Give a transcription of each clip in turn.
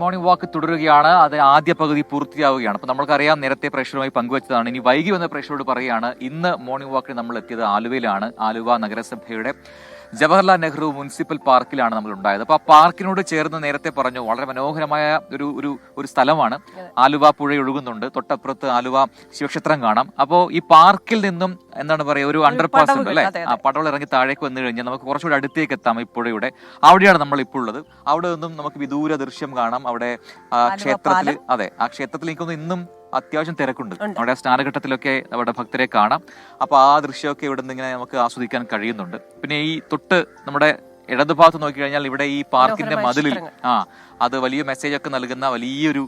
Morning walk തുടരുകയാണ്. അത് ആദ്യ പകുതി പൂർത്തിയാവുകയാണ്. അപ്പോൾ നമ്മൾക്കറിയാം, നേരത്തെ പ്രേക്ഷകരുമായി പങ്കുവച്ചതാണ്. ഇനി വൈകി വന്ന പ്രേക്ഷകരോട് പറയുകയാണ്, ഇന്ന് മോർണിംഗ് വാക്കിൽ നമ്മൾ എത്തിയത് ആലുവയിലാണ്. ആലുവ നഗരസഭയുടെ ജവഹർലാൽ നെഹ്റു മുനിസിപ്പൽ പാർക്കിലാണ് നമ്മൾ ഉണ്ടായത്. അപ്പോൾ ആ പാർക്കിനോട് ചേർന്ന് നേരത്തെ പറഞ്ഞു, വളരെ മനോഹരമായ ഒരു സ്ഥലമാണ്. ആലുവ പുഴ ഒഴുകുന്നുണ്ട്, തൊട്ടപ്പുറത്ത് ആലുവ ശിവക്ഷേത്രം കാണാം. അപ്പോൾ ഈ പാർക്കിൽ നിന്നും എന്താണ് പറയുക, ഒരു അണ്ടർപാസ് ഉണ്ട് അല്ലെ, ആ പടവൾ ഇറങ്ങി താഴേക്ക് വന്നു കഴിഞ്ഞാൽ നമുക്ക് കുറച്ചുകൂടി അടുത്തേക്ക് എത്താം. ഈ പുഴയുടെ അവിടെയാണ് നമ്മൾ ഇപ്പോൾ ഉള്ളത്. അവിടെ നിന്നും നമുക്ക് വിദൂര ദൃശ്യം കാണാം. അവിടെ ക്ഷേത്രത്തിൽ, അതെ, ആ ക്ഷേത്രത്തിൽ എനിക്കൊന്ന് ഇന്നും അത്യാവശ്യം തിരക്കുണ്ട്. അവിടെ സ്നാനഘട്ടത്തിലൊക്കെ അവിടെ ഭക്തരെ കാണാം. അപ്പൊ ആ ദൃശ്യമൊക്കെ ഇവിടെ നിന്ന് ഇങ്ങനെ നമുക്ക് ആസ്വദിക്കാൻ കഴിയുന്നുണ്ട്. പിന്നെ ഈ തൊട്ട് നമ്മുടെ ഇടതുഭാഗത്ത് നോക്കിക്കഴിഞ്ഞാൽ ഇവിടെ ഈ പാർക്കിന്റെ മതിലിൽ അത് വലിയ മെസ്സേജ് ഒക്കെ നൽകുന്ന വലിയൊരു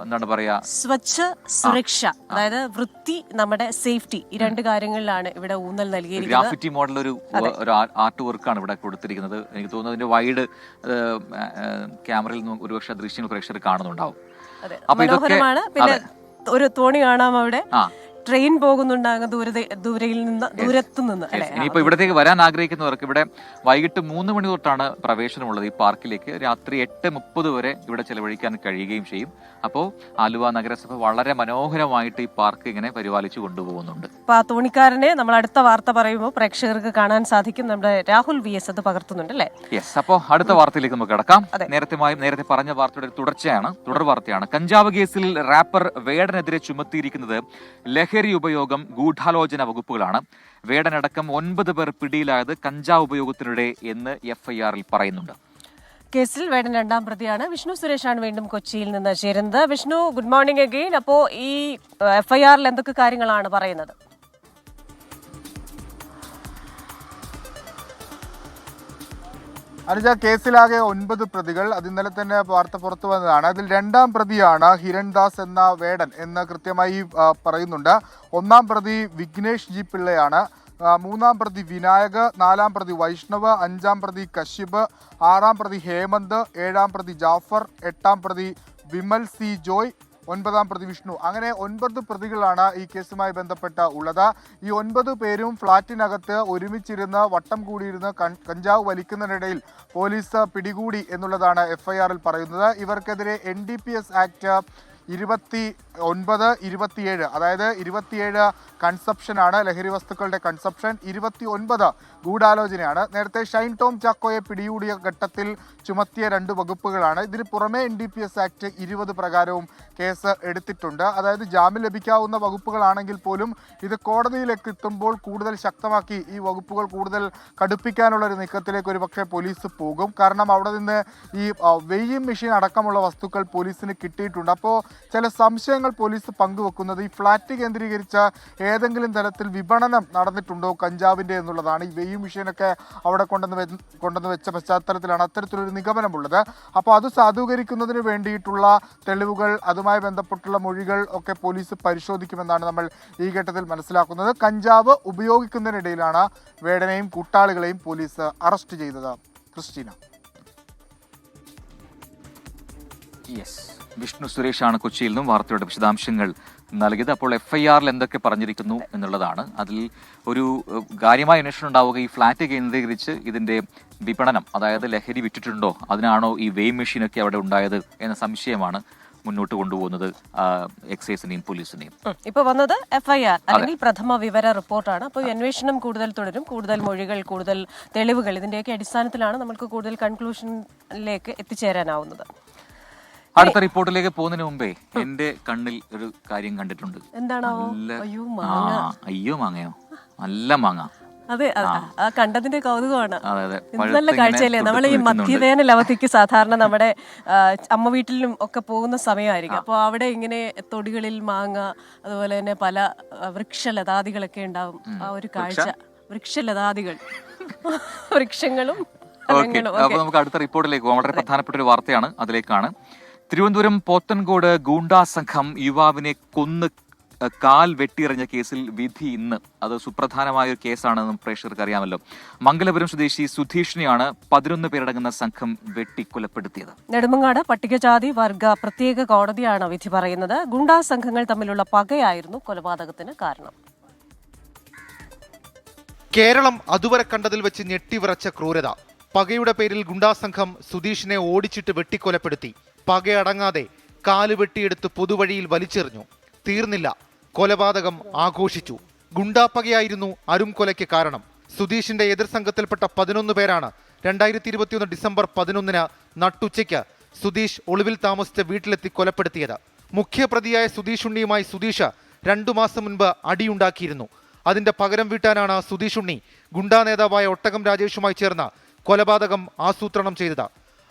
എന്താണ് പറയാ, സ്വച്ഛ സുരക്ഷ, അതായത് വൃത്തി, നമ്മുടെ സേഫ്റ്റി, ഈ രണ്ട് കാര്യങ്ങളിലാണ് ഇവിടെ ഊന്നൽ നൽകിയിരിക്കുന്നത്. ഗ്രാഫിറ്റി മോഡൽ ഒരു ആർട്ട് വർക്കാണ് ഇവിടെ കൊടുത്തിരിക്കുന്നത്. എനിക്ക് തോന്നുന്നു അതിന്റെ വൈഡ് ക്യാമറയിൽ നിന്ന് ഒരുപക്ഷെ ദൃശ്യങ്ങൾ പ്രേക്ഷകർ കാണുന്നുണ്ടാവും. മനോഹരമാണ്. പിന്നെ ഒരു തോണി കാണാം, അവിടെ ട്രെയിൻ പോകുന്നുണ്ടാകും ദൂരത്തു നിന്ന്. ഇനിയിപ്പോ ഇവിടത്തേക്ക് വരാൻ ആഗ്രഹിക്കുന്നവർക്ക് ഇവിടെ വൈകിട്ട് 3 മണി തൊട്ടാണ് പ്രവേശനമുള്ളത് ഈ പാർക്കിലേക്ക്. രാത്രി 8:30 വരെ ഇവിടെ ചെലവഴിക്കാൻ കഴിയുകയും ചെയ്യും. അപ്പോൾ ആലുവ നഗരസഭ വളരെ മനോഹരമായിട്ട് ഈ പാർക്ക് ഇങ്ങനെ പരിപാലിച്ചു കൊണ്ടുപോകുന്നുണ്ട്. അപ്പൊ ആ തോണിക്കാരനെ നമ്മൾ അടുത്ത വാർത്ത പറയുമ്പോൾ പ്രേക്ഷകർക്ക് കാണാൻ സാധിക്കും. നമ്മുടെ രാഹുൽ VS അത് പകർത്തുന്നുണ്ട് അല്ലേ? യെസ്. അപ്പോൾ അടുത്ത വാർത്തയിലേക്ക് നമുക്ക് കിടക്കാം. നേരത്തെ പറഞ്ഞ വാർത്തയുടെ തുടർ വാർത്തയാണ്. കഞ്ചാവ് കേസിൽ റാപ്പർ വേടനെതിരെ ചുമത്തിയിരിക്കുന്നത് ലഹരി ഉപയോഗം, ഗൂഢാലോചന വകുപ്പുകളാണ്. വേടനടക്കം 9 പേർ പിടിയിലായത് കഞ്ചാവ് ഉപയോഗത്തിനിടെ എന്ന് FIR-ൽ പറയുന്നുണ്ട്. കേസിൽ വേടൻ 2ാം പ്രതിയാണ്. വിഷ്ണു സുരേഷാണ് വീണ്ടും കൊച്ചിയിൽ നിന്ന് ചേരുന്നത്. Vishnu, good morning again. അപ്പോ ഈ FIR-ൽ എന്തൊക്കെ കാര്യങ്ങളാണ് പറയുന്നത്? അനുജ, കേസിലാകെ 9 പ്രതികൾ. അത് ഇന്നലെ തന്നെ വാർത്ത പുറത്തു വന്നതാണ്. അതിൽ 2ാം പ്രതിയാണ് ഹിരൺദാസ് എന്ന വേടൻ എന്ന് കൃത്യമായി പറയുന്നുണ്ട്. 1ാം പ്രതി വിഘ്നേഷ് ജി പിള്ളയാണ്. 3ാം പ്രതി വിനായക്, 4ാം പ്രതി വൈഷ്ണവ്, 5ാം പ്രതി കശ്യപ്, 6ാം പ്രതി ഹേമന്ത്, 7ാം പ്രതി ജാഫർ, 8ാം പ്രതി വിമൽ സി ജോയ്, 9ാം പ്രതി വിഷ്ണു. അങ്ങനെ 9 പ്രതികളാണ് ഈ കേസുമായി ബന്ധപ്പെട്ട് ഉള്ളത്. ഈ 9 പേരും ഫ്ളാറ്റിനകത്ത് ഒരുമിച്ചിരുന്ന് വട്ടം കൂടിയിരുന്ന് കഞ്ചാവ് വലിക്കുന്നതിനിടയിൽ പോലീസ് പിടികൂടി എന്നുള്ളതാണ് FIR-ൽ പറയുന്നത്. ഇവർക്കെതിരെ NDPS ആക്ട് 29, 27, അതായത് 27 കൺസപ്ഷനാണ്, ലഹരി വസ്തുക്കളുടെ കൺസപ്ഷൻ. 29 ഗൂഢാലോചനയാണ്. നേരത്തെ ഷൈൻ ടോം ചാക്കോയെ പിടികൂടിയ ഘട്ടത്തിൽ ചുമത്തിയ 2 വകുപ്പുകളാണ്. ഇതിന് പുറമെ NDPS ആക്ട് 20 പ്രകാരവും കേസ് എടുത്തിട്ടുണ്ട്. അതായത് ജാമ്യം ലഭിക്കാവുന്ന വകുപ്പുകളാണെങ്കിൽ പോലും ഇത് കോടതിയിലേക്ക് എത്തുമ്പോൾ കൂടുതൽ ശക്തമാക്കി ഈ വകുപ്പുകൾ കൂടുതൽ കടുപ്പിക്കാനുള്ള ഒരു നീക്കത്തിലേക്ക് ഒരുപക്ഷെ പോലീസ് പോകും. കാരണം അവിടെ നിന്ന് ഈ വെയ്യിങ് മെഷീൻ അടക്കമുള്ള വസ്തുക്കൾ പോലീസിന് കിട്ടിയിട്ടുണ്ട്. അപ്പോൾ ചില സംശയങ്ങൾ പോലീസ് പങ്കുവെക്കുന്നത് ഈ ഫ്ളാറ്റ് കേന്ദ്രീകരിച്ച ഏതെങ്കിലും തരത്തിൽ വിപണനം നടന്നിട്ടുണ്ടോ കഞ്ചാവിൻ്റെ എന്നുള്ളതാണ്. ഈ വെയ്യിങ് മെഷീനൊക്കെ അവിടെ കൊണ്ടുവന്ന് വെച്ച പശ്ചാത്തലത്തിലാണ് അത്തരത്തിലൊരു നിഗമനമുള്ളത്. അപ്പോൾ അത് സാധൂകരിക്കുന്നതിന് വേണ്ടിയിട്ടുള്ള തെളിവുകൾ, അതുമായി ബന്ധപ്പെട്ടുള്ള മൊഴികൾ ഒക്കെ പോലീസ് പരിശോധിക്കുമെന്നാണ് നമ്മൾ ഈ ഘട്ടത്തിൽ മനസ്സിലാക്കുന്നത്. കഞ്ചാവ് ഉപയോഗിക്കുന്നതിനിടയിലാണ് വേടനെയും കൂട്ടാളികളെയും പോലീസ് അറസ്റ്റ് ചെയ്തത്. ക്രിസ്റ്റീന. യെസ്, വിഷ്ണു സുരേഷാണ് കൊച്ചിയിൽ നിന്നും വാർത്തയുടെ വിശദാംശങ്ങൾ നൽകിയത്. അപ്പോൾ FIR-ൽ എന്തൊക്കെ പറഞ്ഞിരിക്കുന്നു എന്നുള്ളതാണ്. അതിൽ ഒരു കാര്യമായ അന്വേഷണം ഉണ്ടാവുക ഈ ഫ്ളാറ്റ് കേന്ദ്രീകരിച്ച് ഇതിന്റെ വിപണനം, അതായത് ലഹരി വിറ്റിട്ടുണ്ടോ, അതിനാണോ ഈ വെയിങ് മെഷീനൊക്കെ അവിടെ ഉണ്ടായത് എന്ന സംശയമാണ് മുന്നോട്ട് കൊണ്ടുപോകുന്നത് എക്സൈസിനെയും പോലീസിനെയും. ഇപ്പൊ വന്നത് FIR അല്ലെങ്കിൽ പ്രഥമ വിവര റിപ്പോർട്ടാണ്. അപ്പോൾ അന്വേഷണം കൂടുതൽ തുടരും. കൂടുതൽ മൊഴികൾ, കൂടുതൽ തെളിവുകൾ, ഇതിന്റെയൊക്കെ അടിസ്ഥാനത്തിലാണ് നമുക്ക് കൂടുതൽ കൺക്ലൂഷനിലേക്ക് എത്തിച്ചേരാനാവുന്നത്. അടുത്ത റിപ്പോർട്ടിലേക്ക് പോകുന്നതിന് മുമ്പേ എന്റെ കണ്ണിൽ ഒരു കാര്യം കണ്ടിട്ടുണ്ട്. എന്താണോ? അയ്യോ, മാങ്ങയോ, നല്ല മാങ്ങ. അതെ, കണ്ടതിന്റെ കൗതുകമാണ്. നല്ല കാഴ്ചയല്ലേ? നമ്മൾ ഈ മധ്യവേനൽ അവധിക്ക് സാധാരണ നമ്മുടെ അമ്മ വീട്ടിലും ഒക്കെ പോകുന്ന സമയമായിരിക്കും. അപ്പോൾ അവിടെ ഇങ്ങനെ തൊടികളിൽ മാങ്ങ, അതുപോലെ തന്നെ പല വൃക്ഷലതാദികളൊക്കെ ഉണ്ടാവും. ആ ഒരു കാഴ്ച, വൃക്ഷലതാദികൾ, വൃക്ഷങ്ങളും. അപ്പൊ നമുക്ക് അടുത്ത റിപ്പോർട്ടിലേക്ക് പോകാം. വളരെ പ്രധാനപ്പെട്ട ഒരു വാർത്തയാണ്, അതിലേക്കാണ്. തിരുവനന്തപുരം പോത്തൻകോട് ഗൂണ്ടാ സംഘം യുവാവിനെ കൊന്ന് കാൽ വെട്ടിയെറിഞ്ഞ കേസിൽ വിധി ഇന്ന്. അത് സുപ്രധാനമായ ഒരു കേസാണെന്ന് പ്രേക്ഷകർക്ക് അറിയാമല്ലോ. മംഗലപുരം സ്വദേശി സുധീഷിനെയാണ് 11 പേരടങ്ങുന്ന സംഘം വെട്ടിക്കൊലപ്പെടുത്തിയത്. നെടുമങ്ങാട് പട്ടികജാതി വർഗ പ്രത്യേക കോടതിയാണ് വിധി പറയുന്നത്. ഗുണ്ടാ സംഘങ്ങൾ തമ്മിലുള്ള പകയായിരുന്നു കൊലപാതകത്തിന് കാരണം. കേരളം അതുവരെ കണ്ടതിൽ വെച്ച് ഞെട്ടിവിറച്ച ക്രൂരത. പകയുടെ പേരിൽ ഗുണ്ടാസംഘം സുധീഷിനെ ഓടിച്ചിട്ട് വെട്ടിക്കൊലപ്പെടുത്തി. പകയടങ്ങാതെ കാല് വെട്ടിയെടുത്ത് പൊതുവഴിയിൽ വലിച്ചെറിഞ്ഞു. തീർന്നില്ല, കൊലപാതകം ആഘോഷിച്ചു. ഗുണ്ടാപ്പകയായിരുന്നു അരും കൊലയ്ക്ക് കാരണം. സുധീഷിന്റെ എതിർ സംഘത്തിൽപ്പെട്ട 11 പേരാണ് 2021 ഡിസംബർ 11 നട്ടുച്ചയ്ക്ക് സുധീഷ് ഒളിവിൽ താമസിച്ച വീട്ടിലെത്തി കൊലപ്പെടുത്തിയത്. മുഖ്യപ്രതിയായ സുധീഷ് ഉണ്ണിയുമായി സുധീഷ് 2 മാസം മുൻപ് അടിയുണ്ടാക്കിയിരുന്നു. അതിന്റെ പകരം വീട്ടാനാണ് സുധീഷ് ഉണ്ണി ഗുണ്ടാ നേതാവായ ഒട്ടകം രാജേഷുമായി ചേർന്ന് കൊലപാതകം ആസൂത്രണം ചെയ്തത്.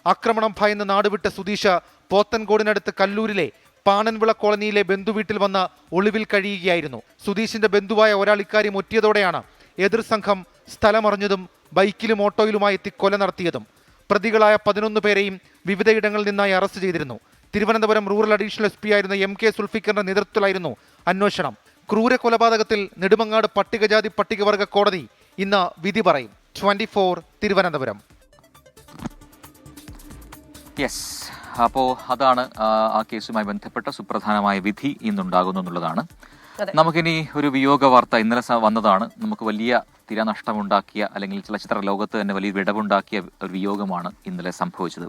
ആക്രമണം ഭയന്ന് നാടുവിട്ട സുധീഷ് പോത്തൻകോടിനടുത്ത് കല്ലൂരിലെ പാണൻവിള കോളനിയിലെ ബന്ധുവീട്ടിൽ വന്ന് ഒളിവിൽ കഴിയുകയായിരുന്നു. സുധീഷിന്റെ ബന്ധുവായ ഒരാൾ ഇക്കാര്യം ഒറ്റിയതോടെയാണ് എതിർ സംഘം സ്ഥലമറിഞ്ഞതും ബൈക്കിലും ഓട്ടോയിലുമായി എത്തി കൊല നടത്തിയതും. പ്രതികളായ 11 പേരെയും വിവിധയിടങ്ങളിൽ നിന്നായി അറസ്റ്റ് ചെയ്തിരുന്നു. തിരുവനന്തപുരം റൂറൽ അഡീഷണൽ SP ആയിരുന്ന MK സുൽഫിക്കറിന്റെ നേതൃത്വത്തിലായിരുന്നു അന്വേഷണം. ക്രൂര കൊലപാതകത്തിൽ നെടുമങ്ങാട് പട്ടികജാതി പട്ടികവർഗ കോടതി ഇന്ന് വിധി പറയും. 24 തിരുവനന്തപുരം. യെസ്, അപ്പോൾ അതാണ് ആ കേസുമായി ബന്ധപ്പെട്ട സുപ്രധാനമായ വിധി ഇന്നുണ്ടാകുന്നു എന്നുള്ളതാണ്. നമുക്കിനി ഒരു വിയോഗ വാർത്ത ഇന്നലെ വന്നതാണ്. നമുക്ക് വലിയ തിരനഷ്ടമുണ്ടാക്കിയ, അല്ലെങ്കിൽ ചലച്ചിത്ര ലോകത്ത് തന്നെ വലിയ വിടവുണ്ടാക്കിയ ഒരു വിയോഗമാണ് ഇന്നലെ സംഭവിച്ചത്.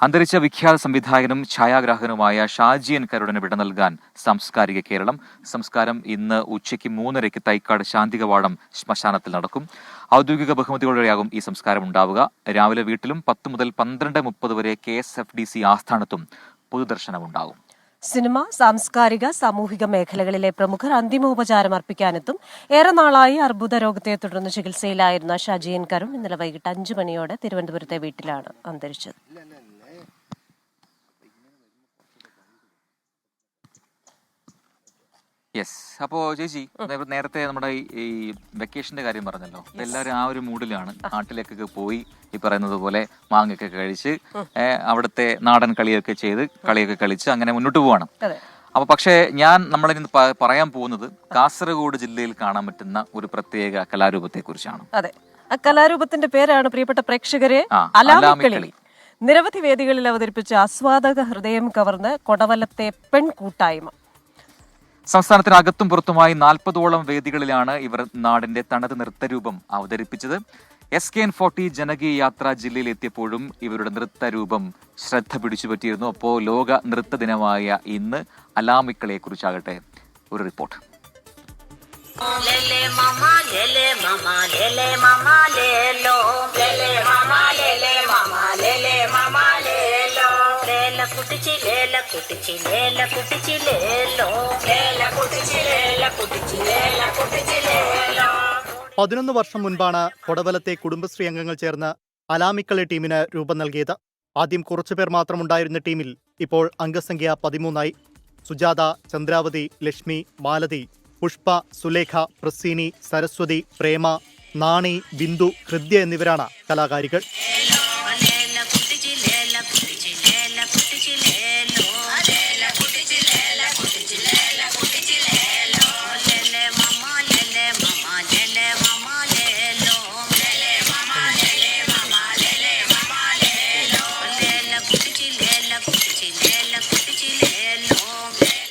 അന്തരിച്ച വിഖ്യാത സംവിധായകനും ഛായാഗ്രാഹകനുമായ ഷാജി എൻ കരുടന് വിട നൽകാൻ സാംസ്കാരിക കേരളം. സംസ്കാരം ഇന്ന് ഉച്ചയ്ക്ക് 3:30 തൈക്കാട് ശാന്തികവാടം ശ്മശാനത്തിൽ നടക്കും. ഔദ്യോഗിക ബഹുമതികളോടെയാകും ഈ സംസ്കാരം ഉണ്ടാവുക. രാവിലെ വീട്ടിലും 10 മുതൽ 12:30 വരെ KSFDC ആസ്ഥാനത്തും പൊതുദർശനമുണ്ടാകും. സിനിമ, സാംസ്കാരിക, സാമൂഹിക മേഖലകളിലെ പ്രമുഖർ അന്തിമോപചാരം അർപ്പിക്കാനെത്തും. ഏറെ നാളായി അർബുദ രോഗത്തെ തുടർന്ന് ചികിത്സയിലായിരുന്ന ഷാജി എൻ കരുൺ ഇന്നലെ വൈകിട്ട് 5 മണിയോടെ തിരുവനന്തപുരത്തെ വീട്ടിലാണ് അന്തരിച്ചത്. യെസ്, അപ്പോൾ ചേച്ചി നേരത്തെ നമ്മുടെ ഈ വെക്കേഷന്റെ കാര്യം പറഞ്ഞല്ലോ. എല്ലാവരും ആ ഒരു മൂഡിലാണ്. നാട്ടിലേക്കൊക്കെ പോയി ഈ പറയുന്നത് പോലെ മാങ്ങയൊക്കെ കഴിച്ച് അവിടുത്തെ നാടൻ കളിയൊക്കെ ചെയ്ത് കളിയൊക്കെ കളിച്ച് അങ്ങനെ മുന്നോട്ട് പോവാണ്. അപ്പൊ പക്ഷേ നമ്മളിന്ന് പറയാൻ പോകുന്നത് കാസർഗോഡ് ജില്ലയിൽ കാണാൻ പറ്റുന്ന ഒരു പ്രത്യേക കലാരൂപത്തെ കുറിച്ചാണ്. അതെ, ആ കലാരൂപത്തിന്റെ പേരാണ് പ്രിയപ്പെട്ട പ്രേക്ഷകരെ അലാമിക്കളി. നിരവധി വേദികളിൽ അവതരിപ്പിച്ച ആസ്വാദക ഹൃദയം കവർന്ന് കൊടവലത്തെ പെൺകൂട്ടായ്മ. സംസ്ഥാനത്തിനകത്തും പുറത്തുമായി 40ഓളം വേദികളിലാണ് ഇവർ നാടിന്റെ തനത് നൃത്തരൂപം അവതരിപ്പിച്ചത്. SKN40 ജനകീയ യാത്ര ജില്ലയിൽ എത്തിയപ്പോഴും ഇവരുടെ നൃത്തരൂപം ശ്രദ്ധ പിടിച്ചുപറ്റിയിരുന്നു. അപ്പോൾ ലോക നൃത്ത ദിനമായ ഇന്ന് അലാമിക്കളെ കുറിച്ചാകട്ടെ ഒരു റിപ്പോർട്ട്. പതിനൊന്ന് വർഷം മുൻപാണ് കൊടവലത്തെ കുടുംബശ്രീ അംഗങ്ങൾ ചേർന്ന് അലാമിക്കളി ടീമിന് രൂപം നൽകിയത്. ആദ്യം കുറച്ചുപേർ മാത്രമുണ്ടായിരുന്ന ടീമിൽ ഇപ്പോൾ അംഗസംഖ്യ 13ആയി. സുജാത, ചന്ദ്രാവതി, ലക്ഷ്മി, മാലതി, പുഷ്പ, സുലേഖ, പ്രസീനി, സരസ്വതി, പ്രേമ, നാണി, ബിന്ദു, ഹൃദ്യ എന്നിവരാണ് കലാകാരികൾ.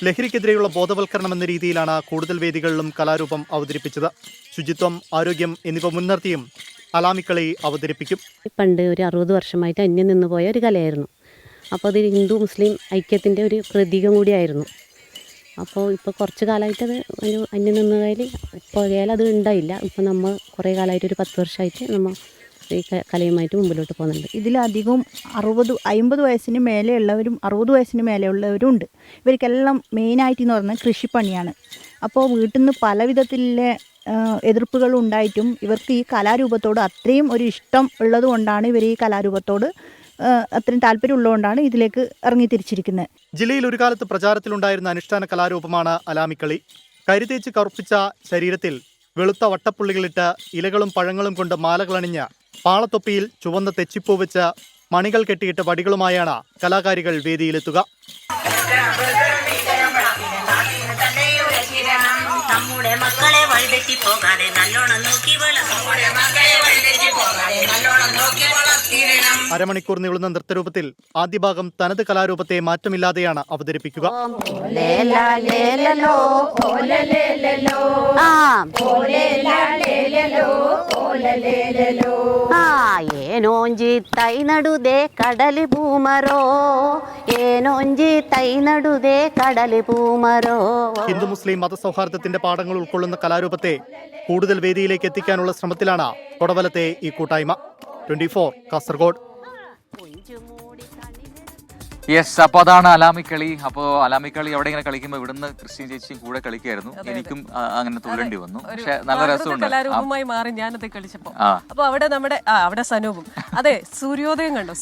ലഹരിക്കെതിരെയുള്ള ബോധവൽക്കരണം എന്ന രീതിയിലാണ് കൂടുതൽ വേദികളിലും കലാരൂപം അവതരിപ്പിച്ചത്. ശുചിത്വം, ആരോഗ്യം എന്നിവ മുൻനിർത്തിയും അലാമിക്കളി അവതരിപ്പിക്കും. പണ്ട് ഒരു 60 വർഷമായിട്ട് അന്യം നിന്ന് പോയ ഒരു കലയായിരുന്നു. അപ്പോൾ അത് ഹിന്ദു മുസ്ലിം ഐക്യത്തിൻ്റെ ഒരു പ്രതീകം കൂടിയായിരുന്നു. അപ്പോൾ ഇപ്പോൾ കുറച്ച് കാലമായിട്ട് അത് ഒരു അന്യം നിന്നതിൽ പോയാൽ അത് ഉണ്ടായില്ല. ഇപ്പോൾ നമ്മൾ കുറേ കാലമായിട്ട് ഒരു 10 വർഷമായിട്ട് നമ്മൾ ഈ കലയുമായിട്ട് മുമ്പിലോട്ട് പോകുന്നുണ്ട്. ഇതിലധികവും 50 വയസ്സിന് മേലെയുള്ളവരും 60 വയസ്സിന് മേലെയുള്ളവരും ഉണ്ട്. ഇവർക്കെല്ലാം മെയിനായിട്ട് എന്ന് പറഞ്ഞാൽ കൃഷിപ്പണിയാണ്. അപ്പോൾ വീട്ടിൽ നിന്ന് പല വിധത്തിലെ എതിർപ്പുകൾ ഉണ്ടായിട്ടും ഇവർക്ക് ഈ കലാരൂപത്തോട് അത്രയും ഒരു ഇഷ്ടം ഉള്ളത് കൊണ്ടാണ് ഇവർ ഈ കലാരൂപത്തോട് അത്രയും താല്പര്യമുള്ളതുകൊണ്ടാണ് ഇതിലേക്ക് ഇറങ്ങി തിരിച്ചിരിക്കുന്നത്. ജില്ലയിൽ ഒരു കാലത്ത് പ്രചാരത്തിലുണ്ടായിരുന്ന അനുഷ്ഠാന കലാരൂപമാണ് അലാമിക്കളി. കരിതേച്ച് കറുപ്പിച്ച ശരീരത്തിൽ വെളുത്ത വട്ടപ്പുള്ളികളിട്ട് ഇലകളും പഴങ്ങളും കൊണ്ട് മാലകളണിഞ്ഞ് പാളത്തൊപ്പിയിൽ ചുവന്ന തെച്ചിപ്പൂ വെച്ച് മണികൾ കെട്ടിയിട്ട് വടികളുമായാണ് കലാകാരികൾ വേദിയിലെത്തുക. നമ്മുടെ മക്കളെ വഴിതെറ്റി പോകാതെ നല്ലോണം നോക്കി അരമണിക്കൂർ നീളുന്ന നൃത്തരൂപത്തിൽ ആദ്യ ഭാഗം തനത് കലാരൂപത്തെ മാറ്റമില്ലാതെയാണ് അവതരിപ്പിക്കുക. ಏನೋಂಜಿ ತೈ ನಡುದೆ ಕಡಲಿ ಭೂಮರೋ ಏನೋಂಜಿ ತೈ ನಡುದೆ കടല് പൂമരോ. ഹിന്ദു മുസ്ലിം മതസൗഹാർദ്ദത്തിന്റെ പാഠങ്ങൾ ഉൾക്കൊള്ളുന്ന കലാരൂപത്തെ കൂടുതൽ വേദിയിലേക്ക് എത്തിക്കാനുള്ള ശ്രമത്തിലാണ് കൊടവലത്തെ ഈ കൂട്ടായ്മ. 24 കാസർഗോഡ്. യെസ്, അപ്പോൾ അതാണ് അലാമിക്കളി. അപ്പോൾ അലാമിക്കളി അവിടെ ഇങ്ങനെ കളിക്കുമ്പോൾ ഇവിടുന്ന് ക്രിസ്ത്യൻ ചേച്ചിയും കൂടെ കളിക്കായിരുന്നു. എനിക്കും അങ്ങനെ തുള്ളേണ്ടി വന്നു. പക്ഷെ നല്ല രസമുണ്ട്. കലാരൂപമായി മാറി ഞാനത് കളിച്ചപ്പോ. അപ്പൊ അവിടെ നമ്മുടെ അവിടെ സനൂപും അതെ സൂര്യോദയം കണ്ടോ?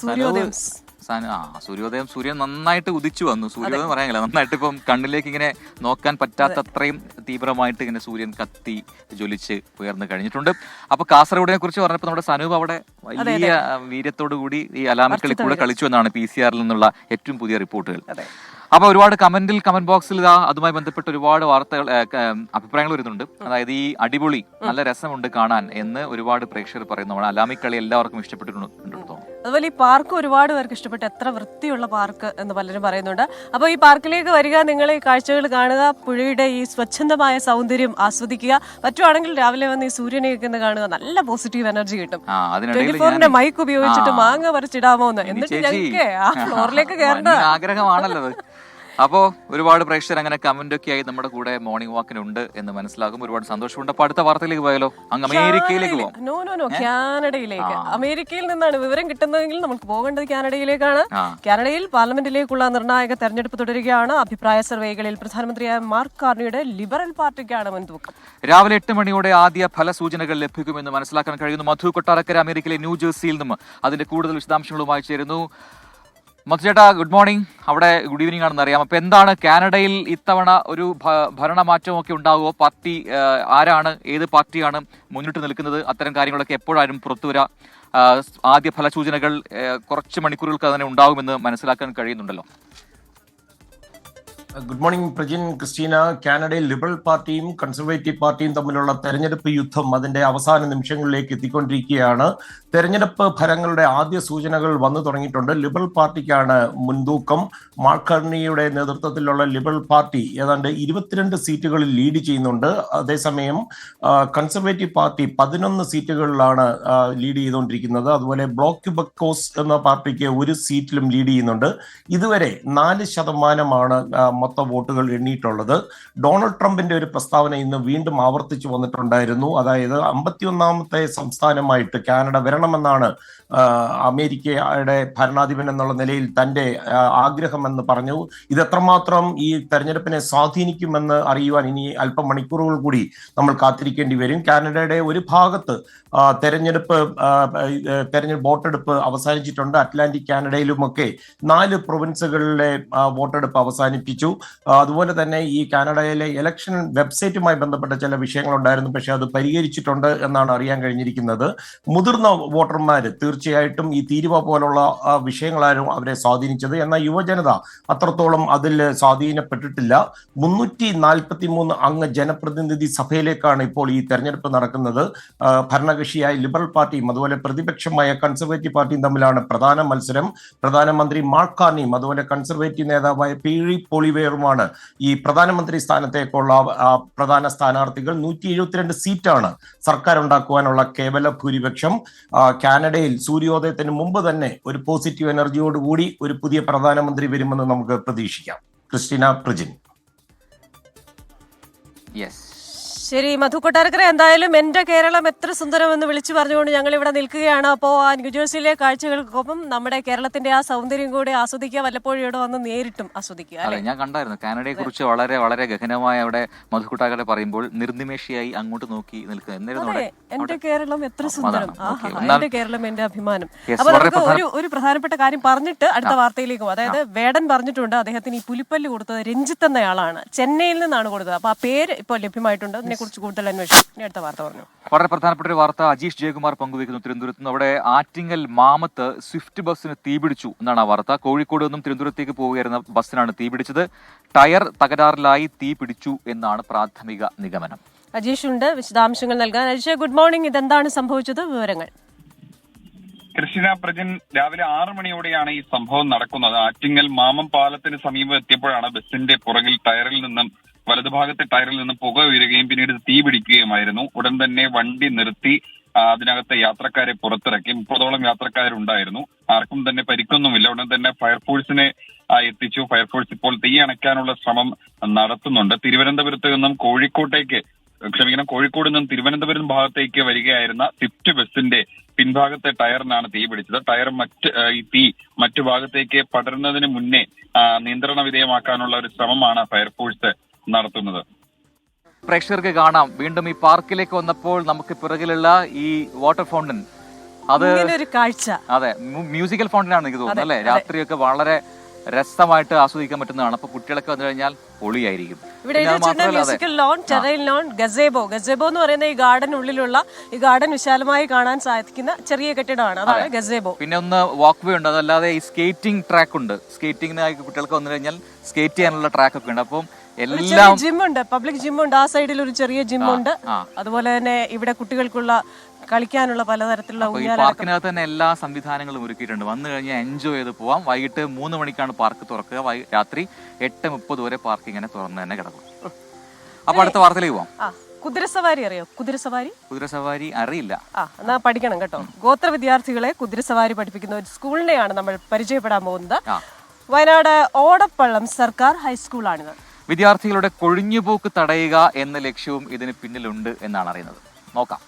സൂര്യോദയം, സൂര്യൻ നന്നായിട്ട് ഉദിച്ചു വന്നു. സൂര്യോദയം പറയാനില്ല, നന്നായിട്ട് ഇപ്പം കണ്ണിലേക്ക് ഇങ്ങനെ നോക്കാൻ പറ്റാത്തത്രയും തീവ്രമായിട്ട് ഇങ്ങനെ സൂര്യൻ കത്തി ജ്വലിച്ച് ഉയർന്നു കഴിഞ്ഞിട്ടുണ്ട്. അപ്പൊ കാസർഗോഡിനെ കുറിച്ച് പറഞ്ഞപ്പോൾ നമ്മുടെ സനൂപ് അവിടെ വലിയ വീര്യത്തോടു കൂടി ഈ അലാമിക്കളി കൂടെ കളിച്ചു എന്നാണ് PCR നിന്നുള്ള ഏറ്റവും പുതിയ റിപ്പോർട്ടുകൾ. അപ്പൊ ഒരുപാട് കമന്റ് ബോക്സിൽ അതുമായി ബന്ധപ്പെട്ട് ഒരുപാട് വാർത്തകൾ അഭിപ്രായങ്ങൾ വരുന്നുണ്ട്. അതായത് ഈ അടിപൊളി നല്ല രസമുണ്ട് കാണാൻ എന്ന് ഒരുപാട് പ്രേക്ഷകർ പറയുന്നു. നമ്മുടെ അലാമിക്കളി എല്ലാവർക്കും ഇഷ്ടപ്പെട്ടിട്ടുണ്ടോ? അതുപോലെ ഈ പാർക്ക് ഒരുപാട് പേർക്ക് ഇഷ്ടപ്പെട്ടു. എത്ര വൃത്തിയുള്ള പാർക്ക് എന്ന് പലരും പറയുന്നുണ്ട്. അപ്പോൾ ഈ പാർക്കിലേക്ക് വരിക, നിങ്ങൾ ഈ കാഴ്ചകൾ കാണുക, പുഴയുടെ ഈ സ്വച്ഛന്തമായ സൗന്ദര്യം ആസ്വദിക്കുക. പറ്റുവാണെങ്കിൽ രാവിലെ വന്ന് ഈ സൂര്യനെയൊക്കെ ഒന്ന് കാണുക. നല്ല പോസിറ്റീവ് എനർജി കിട്ടും. 24 മൈക്ക് ഉപയോഗിച്ചിട്ട് മാങ്ങ പറിച്ചിടാമോ എന്ന്. എന്നിട്ട് ഞങ്ങൾക്ക് ആ ഫ്ലോറിലേക്ക് കയറേണ്ട ആഗ്രഹമാണല്ലോ. അപ്പോൾ ഒരുപാട് പ്രേക്ഷകർ അങ്ങനെ കമന്റ് ഒക്കെ ആയി നമ്മുടെ കൂടെ മോർണിംഗ് വാക്കിനുണ്ട് എന്ന് മനസ്സിലാകും. ഒരുപാട് സന്തോഷമുണ്ട്. അപ്പൊ അടുത്ത വാർത്തയിലേക്ക് പോയാലോ? അങ്ങ് അമേരിക്കയിലേക്ക് പോകാം. നോ കാനഡയിലേക്ക്. അമേരിക്കയിൽ നിന്നാണ് വിവരം കിട്ടുന്നതെങ്കിൽ നമുക്ക് പോകേണ്ടത് കാനഡയിലേക്കാണ്. കാനഡയിൽ പാർലമെന്റിലേക്കുള്ള നിർണായക തെരഞ്ഞെടുപ്പ് തുടരുകയാണ്. അഭിപ്രായ സർവേകളിൽ പ്രധാനമന്ത്രിയായ മാർക്ക് കാർണിയുടെ ലിബറൽ പാർട്ടിക്കാണ് മുൻതൂക്കം. രാവിലെ 8 മണിയോടെ ആദ്യ ഫലസൂചനകൾ ലഭിക്കുമെന്ന് മനസ്സിലാക്കാൻ കഴിയുന്നു. മധു കൊട്ടാരക്കര അമേരിക്കയിലെ ന്യൂജേഴ്സിയിൽ നിന്നും അതിന്റെ കൂടുതൽ വിശദാംശങ്ങളുമായി ചേരുന്നു. മധു ചേട്ടാ, ഗുഡ് മോർണിംഗ്. അവിടെ ഗുഡ് ഈവനിംഗ് ആണെന്ന് അറിയാം. അപ്പൊ എന്താണ് കാനഡയിൽ ഇത്തവണ ഒരു ഭരണമാറ്റമൊക്കെ ഉണ്ടാകുമോ? പാർട്ടി ആരാണ്, ഏത് പാർട്ടിയാണ് മുന്നിട്ട് നിൽക്കുന്നത്? അത്തരം കാര്യങ്ങളൊക്കെ എപ്പോഴാരും പുറത്തുവരാ? ആദ്യ ഫലസൂചനകൾ കുറച്ച് മണിക്കൂറുകൾക്ക് തന്നെ ഉണ്ടാകുമെന്ന് മനസ്സിലാക്കാൻ കഴിയുന്നുണ്ടല്ലോ. Good morning Prajin, Christina. കാനഡയിൽ ലിബറൽ പാർട്ടിയും കൺസർവേറ്റീവ് പാർട്ടിയും തമ്മിലുള്ള തെരഞ്ഞെടുപ്പ് യുദ്ധം അതിന്റെ അവസാന നിമിഷങ്ങളിലേക്ക് എത്തിക്കൊണ്ടിരിക്കുകയാണ്. തെരഞ്ഞെടുപ്പ് ഫലങ്ങളുടെ ആദ്യ സൂചനകൾ വന്നു തുടങ്ങിയിട്ടുണ്ട്. ലിബറൽ പാർട്ടിക്കാണ് മുൻതൂക്കം. മാർക്ക് കാർണിയുടെ നേതൃത്വത്തിലുള്ള ലിബറൽ പാർട്ടി ഏതാണ്ട് 22 സീറ്റുകളിൽ ലീഡ് ചെയ്യുന്നുണ്ട്. അതേസമയം കൺസർവേറ്റീവ് പാർട്ടി 11 സീറ്റുകളിലാണ് ലീഡ് ചെയ്തുകൊണ്ടിരിക്കുന്നത്. അതുപോലെ ബ്ലോക്ക് ക്യൂബക്കോസ് എന്ന പാർട്ടിക്ക് 1 സീറ്റിലും ലീഡ് ചെയ്യുന്നുണ്ട്. ഇതുവരെ 4% മൊത്തം വോട്ടുകൾ എണ്ണിയിട്ടുള്ളത്. ഡൊണാൾഡ് ട്രംപിന്റെ ഒരു പ്രസ്താവന ഇന്ന് വീണ്ടും ആവർത്തിച്ചു വന്നിട്ടുണ്ടായിരുന്നു. അതായത് 51ാമത്തെ സംസ്ഥാനമായിട്ട് കാനഡ വരണമെന്നാണ് അമേരിക്കയുടെ ഭരണാധിപൻ എന്നുള്ള നിലയിൽ തന്റെ ആഗ്രഹമെന്ന് പറഞ്ഞു. ഇത് എത്രമാത്രം ഈ തെരഞ്ഞെടുപ്പിനെ സ്വാധീനിക്കുമെന്ന് അറിയുവാൻ ഇനി അല്പം മണിക്കൂറുകൾ കൂടി നമ്മൾ കാത്തിരിക്കേണ്ടി വരും. കാനഡയുടെ ഒരു ഭാഗത്ത് തെരഞ്ഞെടുപ്പ് വോട്ടെടുപ്പ് അവസാനിച്ചിട്ടുണ്ട്. അറ്റ്ലാന്റിക് കാനഡയിലുമൊക്കെ 4 പ്രൊവിൻസുകളിലെ വോട്ടെടുപ്പ് അവസാനിപ്പിച്ചു. അതുപോലെ തന്നെ ഈ കാനഡയിലെ ഇലക്ഷൻ വെബ്സൈറ്റുമായി ബന്ധപ്പെട്ട ചില വിഷയങ്ങളുണ്ടായിരുന്നു. പക്ഷെ അത് പരിഹരിച്ചിട്ടുണ്ട് എന്നാണ് അറിയാൻ കഴിഞ്ഞിരിക്കുന്നത്. മുതിർന്ന വോട്ടർമാർ തീർച്ചയായിട്ടും ഈ തീരുവ പോലുള്ള വിഷയങ്ങളായിരുന്നു അവരെ സ്വാധീനിച്ചത്. എന്നാൽ യുവജനത അത്രത്തോളം അതിൽ സ്വാധീനപ്പെട്ടിട്ടില്ല. 343 അംഗ ജനപ്രതിനിധി സഭയിലേക്കാണ് ഇപ്പോൾ ഈ തെരഞ്ഞെടുപ്പ് നടക്കുന്നത്. ഭരണകക്ഷിയായ ലിബറൽ പാർട്ടിയും അതുപോലെ പ്രതിപക്ഷമായ കൺസർവേറ്റീവ് പാർട്ടിയും തമ്മിലാണ് പ്രധാന മത്സരം. പ്രധാനമന്ത്രി മാർക്ക് കാർണിയും അതുപോലെ കൺസർവേറ്റീവ് നേതാവായ പീഴി പോളിവേറുമാണ് ഈ പ്രധാനമന്ത്രി സ്ഥാനത്തേക്കുള്ള പ്രധാന സ്ഥാനാർത്ഥികൾ. 172 സീറ്റാണ് സർക്കാർ ഉണ്ടാക്കുവാനുള്ള കേവല ഭൂരിപക്ഷം. കാനഡയിൽ സൂര്യോദയത്തിന് മുമ്പ് തന്നെ ഒരു പോസിറ്റീവ് എനർജിയോടുകൂടി ഒരു പുതിയ പ്രധാനമന്ത്രി വരുമെന്ന് നമുക്ക് പ്രതീക്ഷിക്കാം. ക്രിസ്റ്റീന, പ്രജിൻ. ശരി മധു കൊട്ടാരക്കര, എന്തായാലും എന്റെ കേരളം എത്ര സുന്ദരമെന്ന് വിളിച്ചു പറഞ്ഞുകൊണ്ട് ഞങ്ങൾ ഇവിടെ നിൽക്കുകയാണ്. അപ്പോൾ ആ ന്യൂജേഴ്സിയിലെ കാഴ്ചകൾക്കൊപ്പം നമ്മുടെ കേരളത്തിന്റെ ആ സൗന്ദര്യം കൂടി ആസ്വദിക്കുക. വല്ലപ്പോഴും ഇവിടെ വന്ന് നേരിട്ടും ആസ്വദിക്കുക. അതെ, ഞാൻ കണ്ടായിരുന്നു കാനഡയെ കുറിച്ച് വളരെ വളരെ ഗഹനമായ അവിടെ മധു കൊട്ടാരക്കര പറയുമ്പോൾ നിർനിമേഷയായി അങ്ങോട്ട് നോക്കി നിൽക്കുക. എന്റെ കേരളം എത്ര സുന്ദരം, എന്റെ കേരളം എന്റെ അഭിമാനം. അപ്പൊ നമുക്ക് ഒരു പ്രധാനപ്പെട്ട കാര്യം പറഞ്ഞിട്ട് അടുത്ത വാർത്തയിലേക്ക് പോകും. അതായത് വേടൻ പറഞ്ഞിട്ടുണ്ട് അദ്ദേഹത്തിന് ഈ പുലിപ്പല്ല് കൊടുത്തത് രഞ്ജിത്ത് എന്നയാളാണ്, ചെന്നൈയിൽ നിന്നാണ് കൊടുത്തത്. അപ്പൊ ആ പേര് ഇപ്പോൾ ലഭ്യമായിട്ടുണ്ട്. കുറിച്ച് കൂടുതൽ അന്വേഷിക്കും. അടുത്ത വാർത്ത പറഞ്ഞു. വളരെ പ്രധാനപ്പെട്ട ഒരു വാർത്ത അജീഷ് ജയകുമാർ പങ്കുവയ്ക്കുന്നു. തിരുവനന്തപുരത്ത് നിന്ന് അവിടെ ആറ്റിങ്ങൽ മാമത്ത് സ്വിഫ്റ്റ് ബസ്സിന് തീപിടിച്ചു എന്നാണ് ആ വാർത്ത. കോഴിക്കോട് നിന്നും തിരുവനന്തപുരത്തേക്ക് പോവുകയായിരുന്ന ബസ്സിനാണ് തീപിടിച്ചത്. ടയർ തകരാറിലായി തീ പിടിച്ചു എന്നാണ് പ്രാഥമിക നിഗമനം. അജീഷ് ഉണ്ട് വിശദാംശങ്ങൾ നൽകാൻ. Ajeesh, good morning. ഇതെന്താണ് സംഭവിച്ചത്? വിവരങ്ങൾ. ക്രിസ്റ്റീന പ്രജിൻ, രാവിലെ 6 മണിയോടെയാണ് ഈ സംഭവം നടക്കുന്നത്. ആറ്റിങ്ങൽ മാമം പാലത്തിന് സമീപം എത്തിയപ്പോഴാണ് ബസിന്റെ പുറകിൽ വലതുഭാഗത്തെ ടയറിൽ നിന്ന് പുക ഉയരുകയും പിന്നീട് തീ പിടിക്കുകയുമായിരുന്നു. ഉടൻ തന്നെ വണ്ടി നിർത്തി അതിനകത്ത് യാത്രക്കാരെ പുറത്തിറക്കി. 30ഓളം യാത്രക്കാരുണ്ടായിരുന്നു. ആർക്കും തന്നെ പരിക്കൊന്നുമില്ല. ഉടൻ തന്നെ ഫയർഫോഴ്സിനെ എത്തിച്ചു. ഫയർഫോഴ്സ് ഇപ്പോൾ തീ അണയ്ക്കാനുള്ള ശ്രമം നടത്തുന്നുണ്ട്. തിരുവനന്തപുരത്ത് നിന്നും കോഴിക്കോട് നിന്നും തിരുവനന്തപുരം ഭാഗത്തേക്ക് വരികയായിരുന്ന സ്വിഫ്റ്റ് ബസിന്റെ പിൻഭാഗത്തെ ടയറിനാണ് തീ പിടിച്ചത്. ടയർ മറ്റു ഭാഗത്തേക്ക് പടരുന്നതിന് മുന്നേ നിയന്ത്രണ വിധേയമാക്കാനുള്ള ഒരു ശ്രമമാണ് ഫയർഫോഴ്സ് നടത്തുന്നത്. പ്രേക്ഷകർക്ക് കാണാം, വീണ്ടും ഈ പാർക്കിലേക്ക് വന്നപ്പോൾ നമുക്ക് പിറകിലുള്ള ഈ വാട്ടർ ഫൗണ്ടൻ, അത് ഒരു കാഴ്ച, അതെ, മ്യൂസിക്കൽ ഫൗണ്ടനാണ് എനിക്ക് തോന്നുന്നത് അല്ലെ. രാത്രിയൊക്കെ വളരെ രസമായിട്ട് ആസ്വദിക്കാൻ പറ്റുന്നതാണ്. അപ്പൊ കുട്ടികളൊക്കെ വന്നു കഴിഞ്ഞാൽ പൊളിയായിരിക്കും. ഇവിടെ മ്യൂസിക്കൽ ലോൺ, ടെറൈൻ ലോൺ, ഗസേബോ എന്ന് പറയുന്ന ഈ ഗാർഡനുള്ളിലുള്ള ഈ ഗാർഡൻ വിശാലമായി കാണാൻ സാധിക്കുന്ന ചെറിയ കെട്ടിടമാണ്, അതാണ് ഗസേബോ. പിന്നെ ഒന്ന് വാക്ക് വേ ഉണ്ട്, അതല്ലാതെ ഈ സ്കേറ്റിംഗ് ട്രാക്ക് ഉണ്ട്. സ്കേറ്റിംഗിനായി കുട്ടികൾക്ക് വന്നു കഴിഞ്ഞാൽ സ്കേറ്റ് ചെയ്യാനുള്ള ട്രാക്ക് ഒക്കെ ഉണ്ട്. അപ്പം എല്ലാം ജിമ്മുണ്ട്, പബ്ലിക് ജിമ്മുണ്ട്. ആ സൈഡിൽ ഒരു ചെറിയ ജിമ്മുണ്ട്. അതുപോലെ തന്നെ ഇവിടെ കുട്ടികൾക്കുള്ള കളിക്കാനുള്ള പലതരത്തിലുള്ള പാർക്കിനകത്ത് തന്നെ എല്ലാ സംവിധാനങ്ങളും ഒരുക്കിയിട്ടുണ്ട്. വന്നു കഴിഞ്ഞാൽ എൻജോയ് ചെയ്ത് പോവാം. വൈകിട്ട് 3 മണിക്കാണ് പാർക്ക് തുറക്കുക. രാത്രി 8:30 വരെ പാർക്ക് ഇങ്ങനെ തുറന്ന് തന്നെ കിടക്കും. അപ്പൊ അടുത്ത വാർത്തയിലേക്ക് പോവാം. കുതിരസവാരി അറിയോ? കുതിരസവാരി അറിയില്ല. എന്നാ പഠിക്കണം കേട്ടോ. ഗോത്ര വിദ്യാർത്ഥികളെ കുതിരസവാരി പഠിപ്പിക്കുന്ന ഒരു സ്കൂളിനെയാണ് നമ്മൾ പരിചയപ്പെടാൻ പോകുന്നത്. വയനാട് ഓടപ്പള്ളം സർക്കാർ ഹൈസ്കൂളാണിത്. വിദ്യാർത്ഥികളുടെ കൊഴിഞ്ഞുപോക്ക് തടയുക എന്ന ലക്ഷ്യവും ഇതിന് പിന്നിലുണ്ട് എന്നാണ് അറിയുന്നത്. നോക്കാം.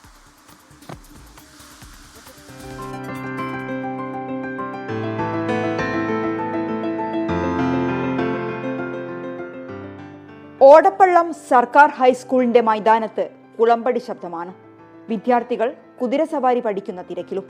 ഓടപ്പള്ളം സർക്കാർ ഹൈസ്കൂളിന്റെ മൈതാനത്ത് കുളമ്പടി ശബ്ദമാണ്. വിദ്യാർത്ഥികൾ കുതിരസവാരി പഠിക്കുന്ന തിരക്കിലും.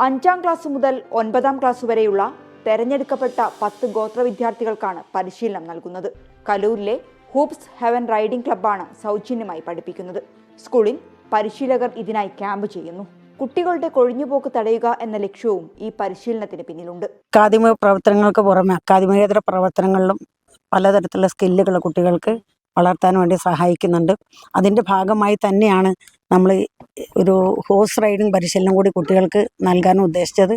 5ാം ക്ലാസ് മുതൽ 9ാം ക്ലാസ് വരെയുള്ള തെരഞ്ഞെടുക്കപ്പെട്ട 10 ഗോത്ര വിദ്യാർത്ഥികൾക്കാണ് പരിശീലനം നൽകുന്നത്. കലൂരിലെ ഹൂപ്സ് ഹെവൻ റൈഡിംഗ് ക്ലബ്ബാണ് സൗജന്യമായി പഠിപ്പിക്കുന്നത്. സ്കൂളിൽ പരിശീലകർ ഇതിനായി ക്യാമ്പ് ചെയ്യുന്നു. കുട്ടികളുടെ കൊഴിഞ്ഞുപോക്ക് തടയുക എന്ന ലക്ഷ്യവും ഈ പരിശീലനത്തിന് പിന്നിലുണ്ട്. അക്കാദമിക പ്രവർത്തനങ്ങൾക്ക് പുറമെ അക്കാദമികേതര പ്രവർത്തനങ്ങളിലും പലതരത്തിലുള്ള സ്കില്ലുകൾ കുട്ടികൾക്ക് വളർത്താൻ വേണ്ടി സഹായിക്കുന്നുണ്ട്. അതിൻ്റെ ഭാഗമായി തന്നെയാണ് നമ്മൾ ഒരു ഹോഴ്സ് റൈഡിംഗ് പരിശീലനം കൂടി കുട്ടികൾക്ക് നൽകാൻ ഉദ്ദേശിച്ചത്.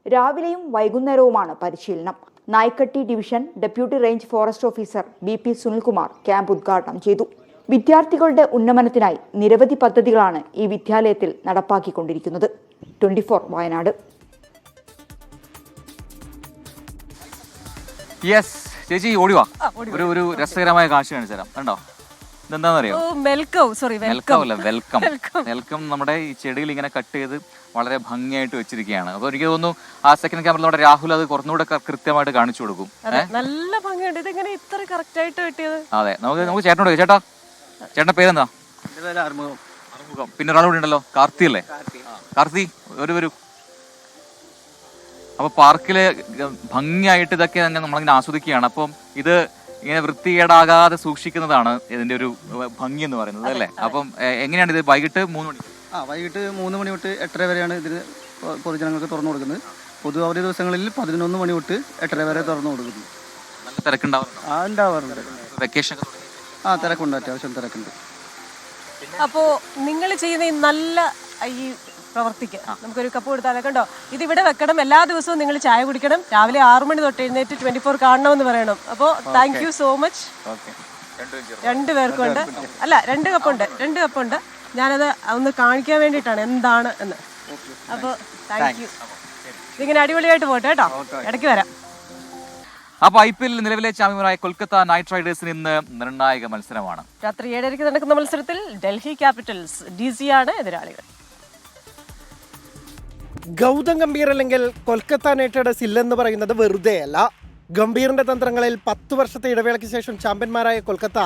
രാവിലെയും വൈകുന്നേരവുമാണ് പരിശീലനം. Naikkatti division deputy range forest officer BP Sunilkumar camp ഉദ്ഘാടനം ചെയ്തു. വിദ്യാർത്ഥികളുടെ ഉന്നമനത്തിനായി നിരവധി പദ്ധതികളാണ് ഈ വിദ്യാലയത്തിൽ നടപ്പാക്കിക്കൊണ്ടിരിക്കുന്നത്. 24 വയനാട്. യെസ് ചേച്ചി, ഓടിവാ. ഒരു രസകരമായ കാഴ്ച കാണിച്ചു തരാം. കണ്ടോ, ഇതെന്താണെന്നറിയോ? വെൽക്കം നമ്മുടെ ഈ ചെടിയിൽ ഇങ്ങനെ കട്ട് ചെയ്ത് വളരെ ഭംഗിയായിട്ട് വെച്ചിരിക്കുകയാണ്. അപ്പൊ എനിക്ക് തോന്നുന്നു ആ സെക്കൻഡ് ക്യാമറ നമ്മുടെ രാഹുൽ അത് കുറച്ചുകൂടെ കൃത്യമായിട്ട് കാണിച്ചു കൊടുക്കും. നല്ല ഭംഗിയുണ്ട്. ഇതെങ്ങനെ ഇത്ര കറക്റ്റ് ആയിട്ട് വെട്ടിയത്? അതെ, നമുക്ക് ചേട്ടനോട് ചേട്ടന്റെ പേരെന്താ? അറുമുഖം. പിന്നെ ഒരാളുകൂടി ഉണ്ടല്ലോ, കാർത്തി അല്ലേ? കാർത്തി, ഒരു അപ്പൊ പാർക്കില് ഭംഗിയായിട്ട് ഇതൊക്കെ തന്നെ നമ്മളിങ്ങനെ ആസ്വദിക്കുകയാണ്. അപ്പം ഇത് ഇങ്ങനെ വൃത്തികേടാകാതെ സൂക്ഷിക്കുന്നതാണ് ഇതിന്റെ ഒരു ഭംഗി എന്ന് പറയുന്നത് അല്ലേ? അപ്പം എങ്ങനെയാണ് ഇത്? വൈകിട്ട് 3 മണി വൈകിട്ട് 3 മണി തൊട്ട് 8:30 വരെയാണ് ഇതിന് പൊതുജനങ്ങൾക്ക് തുറന്നു കൊടുക്കുന്നത്. പൊതു അവധി ദിവസങ്ങളിൽ 11 മണി തൊട്ട് 8:30 വരെ തുറന്നു കൊടുക്കുന്നു. നല്ല തിരക്കുണ്ടാവാറുണ്ട്? ഉണ്ടാവാറുണ്ട്. വെക്കേഷൻ തിരക്കുണ്ട്, അത്യാവശ്യം തിരക്കുണ്ട്. അപ്പോ നിങ്ങൾ ചെയ്യുന്ന ഈ നല്ല ഈ പ്രവർത്തിക്ക് നമുക്കൊരു കപ്പ് കൊടുത്താലേ. കണ്ടോ, ഇതിവിടെ വെക്കണം. എല്ലാ ദിവസവും നിങ്ങൾ ചായ കുടിക്കണം. രാവിലെ 6 മണി തൊട്ട് എഴുന്നേറ്റ് 24 കാണണമെന്ന് പറയണം. അപ്പോൾ താങ്ക് യു സോ മച്ച്. 2 പേർക്കുണ്ട്. അല്ല, 2 കപ്പുണ്ട്. ഞാനത് ഒന്ന് കാണിക്കാൻ വേണ്ടിയിട്ടാണ് എന്താണ് എന്ന്. അപ്പോൾ താങ്ക് യു. ഇതിങ്ങനെ അടിപൊളിയായിട്ട് പോട്ടെ കേട്ടോ. ഇടയ്ക്ക് വരാം. അപ്പൊ IPL നിലവിലെ ചാമ്പ്യന്മാരായ കൊൽക്കത്ത നൈറ്റ് റൈഡേഴ്സിന് ഇന്ന് നിർണായക മത്സരമാണ്. രാത്രി 7:30 നടക്കുന്ന മത്സരത്തിൽ ഡൽഹി ക്യാപിറ്റൽസ് DC ആണ് എതിരാളികൾ. ഗൗതം ഗംഭീർ അല്ലെങ്കിൽ കൊൽക്കത്ത നൈറ്റ് റൈഡേഴ്സ് ഇല്ലെന്ന് പറയുന്നത് വെറുതെയല്ല. ഗംഭീറിന്റെ തന്ത്രങ്ങളിൽ 10 വർഷത്തെ ഇടവേളയ്ക്ക് ശേഷം ചാമ്പ്യന്മാരായ കൊൽക്കത്ത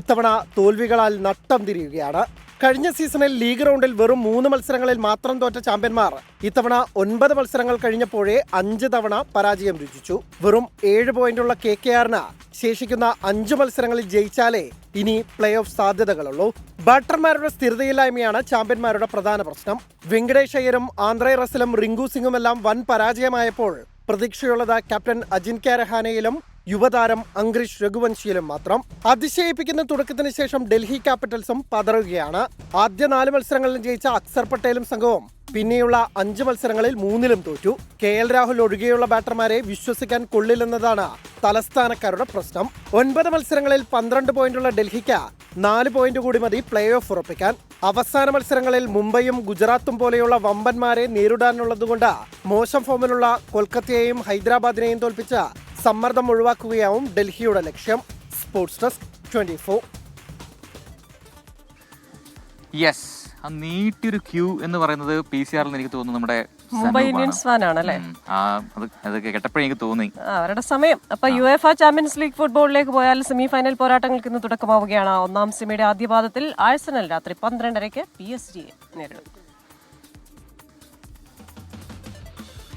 ഇത്തവണ തോൽവികളാൽ നട്ടം തിരിയുകയാണ്. കഴിഞ്ഞ സീസണിൽ ലീഗ് റൗണ്ടിൽ വെറും 3 മത്സരങ്ങളിൽ മാത്രം തോറ്റ ചാമ്പ്യന്മാർ ഇത്തവണ 9 മത്സരങ്ങൾ കഴിഞ്ഞപ്പോഴേ 5 തവണ പരാജയം രുചിച്ചു. വെറും 7 പോയിന്റുള്ള KKRന് ശേഷിക്കുന്ന 5 മത്സരങ്ങളിൽ ജയിച്ചാലേ ഇനി പ്ലേ ഓഫ് സാധ്യതകളുള്ളൂ. ബാറ്റർമാരുടെ സ്ഥിരതയില്ലായ്മയാണ് ചാമ്പ്യന്മാരുടെ പ്രധാന പ്രശ്നം. വെങ്കടേഷ് അയ്യരും ആന്ധ്രേ റസലും റിങ്കു സിംഗുമെല്ലാം വൻ പരാജയമായപ്പോൾ പ്രതീക്ഷയുള്ളത് ക്യാപ്റ്റൻ അജിൻക്യ രഹാനെയിലും യുവതാരം അങ്ക്രിഷ് രഘുവൻശിയിലും മാത്രം. അതിശയിപ്പിക്കുന്ന തുടക്കത്തിന് ശേഷം ഡൽഹി ക്യാപിറ്റൽസും പതറുകയാണ്. ആദ്യ 4 മത്സരങ്ങളിലും ജയിച്ച അക്സർ പട്ടേലും സംഘവും പിന്നെയുള്ള 5 മത്സരങ്ങളിൽ 3ലും തോറ്റു. KL രാഹുൽ ഒഴികെയുള്ള ബാറ്റർമാരെ വിശ്വസിക്കാൻ കൊള്ളില്ലെന്നതാണ് തലസ്ഥാനക്കാരുടെ പ്രശ്നം. 9 മത്സരങ്ങളിൽ 12 പോയിന്റുള്ള ഡൽഹിക്ക് 4 പോയിന്റ് കൂടി മതി പ്ലേ ഓഫ് ഉറപ്പിക്കാൻ. അവസാന മത്സരങ്ങളിൽ മുംബൈയും ഗുജറാത്തും പോലെയുള്ള വമ്പന്മാരെ നേരിടാനുള്ളതുകൊണ്ട് മോശം ഫോമിലുള്ള കൊൽക്കത്തയെയും ഹൈദരാബാദിനെയും തോൽപ്പിച്ച് സമ്മർദ്ദം ഒഴിവാക്കുകയാവും ഡൽഹിയുടെ ലക്ഷ്യം. Sports desk 24. യെസ്, ആ നീട്ടിയൊരു ക്യൂ എന്ന് പറയുന്നത് PCR എനിക്ക് തോന്നുന്നു നമ്മുടെ മുംബൈ ഇന്ത്യൻസ് ഫാനാണല്ലേ? അതൊക്കെ കേട്ടപ്പോഴേ എനിക്ക് തോന്നി അവരുടെ സമയം. അപ്പൊ UEFA ചാമ്പ്യൻസ് ലീഗ് ഫുട്ബോളിലേക്ക് പോയാൽ സെമി ഫൈനൽ പോരാട്ടങ്ങൾക്ക് ഇന്ന് തുടക്കമാവുകയാണ്. ഒന്നാം സെമിയുടെ ആദ്യ പാദത്തിൽ ആഴ്സണൽ രാത്രി 12:30 PSG-യെ നേരിടും.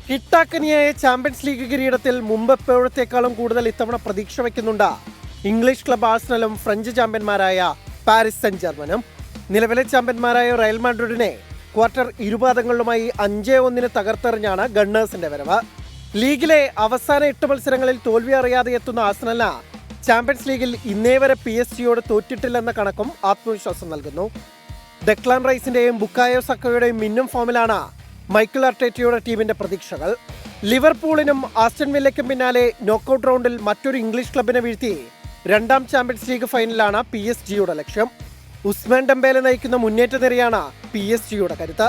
കിട്ടാക്കനിയായ ചാമ്പ്യൻസ് ലീഗ് കിരീടത്തിൽ മുമ്പ് എപ്പോഴത്തേക്കാളും കൂടുതൽ ഇത്തവണ പ്രതീക്ഷ വയ്ക്കുന്നുണ്ട് ഇംഗ്ലീഷ് ക്ലബ് ആഴ്സണലും ഫ്രഞ്ച് ചാമ്പ്യന്മാരായ പാരീസ് സെന്റ് ജർമ്മനും. നിലവിലെ ചാമ്പ്യന്മാരായ റയൽ മാഡ്രിഡിനെ ക്വാർട്ടർ ഇരുപാദങ്ങളുമായി 5-1 തകർത്തെറിഞ്ഞാണ് ഗണ്ണേഴ്സിന്റെ വരവ്. ലീഗിലെ അവസാന 8 മത്സരങ്ങളിൽ തോൽവി അറിയാതെ എത്തുന്ന ആഴ്സണലിന് ചാമ്പ്യൻസ് ലീഗിൽ ഇന്നേ വരെ PSG-യോട് തോറ്റിട്ടില്ലെന്ന കണക്കും ആത്മവിശ്വാസം നൽകുന്നു. ഡെക്ലാൻ റൈസിന്റെയും ബുക്കായോ സക്കയുടെയും മിന്നും ഫോമിലാണ് മൈക്കിൾ അർട്ടേറ്റയുടെ ടീമിന്റെ പ്രതീക്ഷകൾ. ലിവർപൂളിനും ആസ്റ്റൺ വില്ലയ്ക്കും പിന്നാലെ നോക്കൌട്ട് റൗണ്ടിൽ മറ്റൊരു ഇംഗ്ലീഷ് ക്ലബിനെ വീഴ്ത്തി 2ാം ചാമ്പ്യൻസ് ലീഗ് ഫൈനലാണ് PSG-യുടെ ലക്ഷ്യം. ഉസ്മാൻ ഡെംബേലെ നയിക്കുന്ന മുന്നേറ്റ നിരയാണ് PSG-യുടെ കരുത്ത്.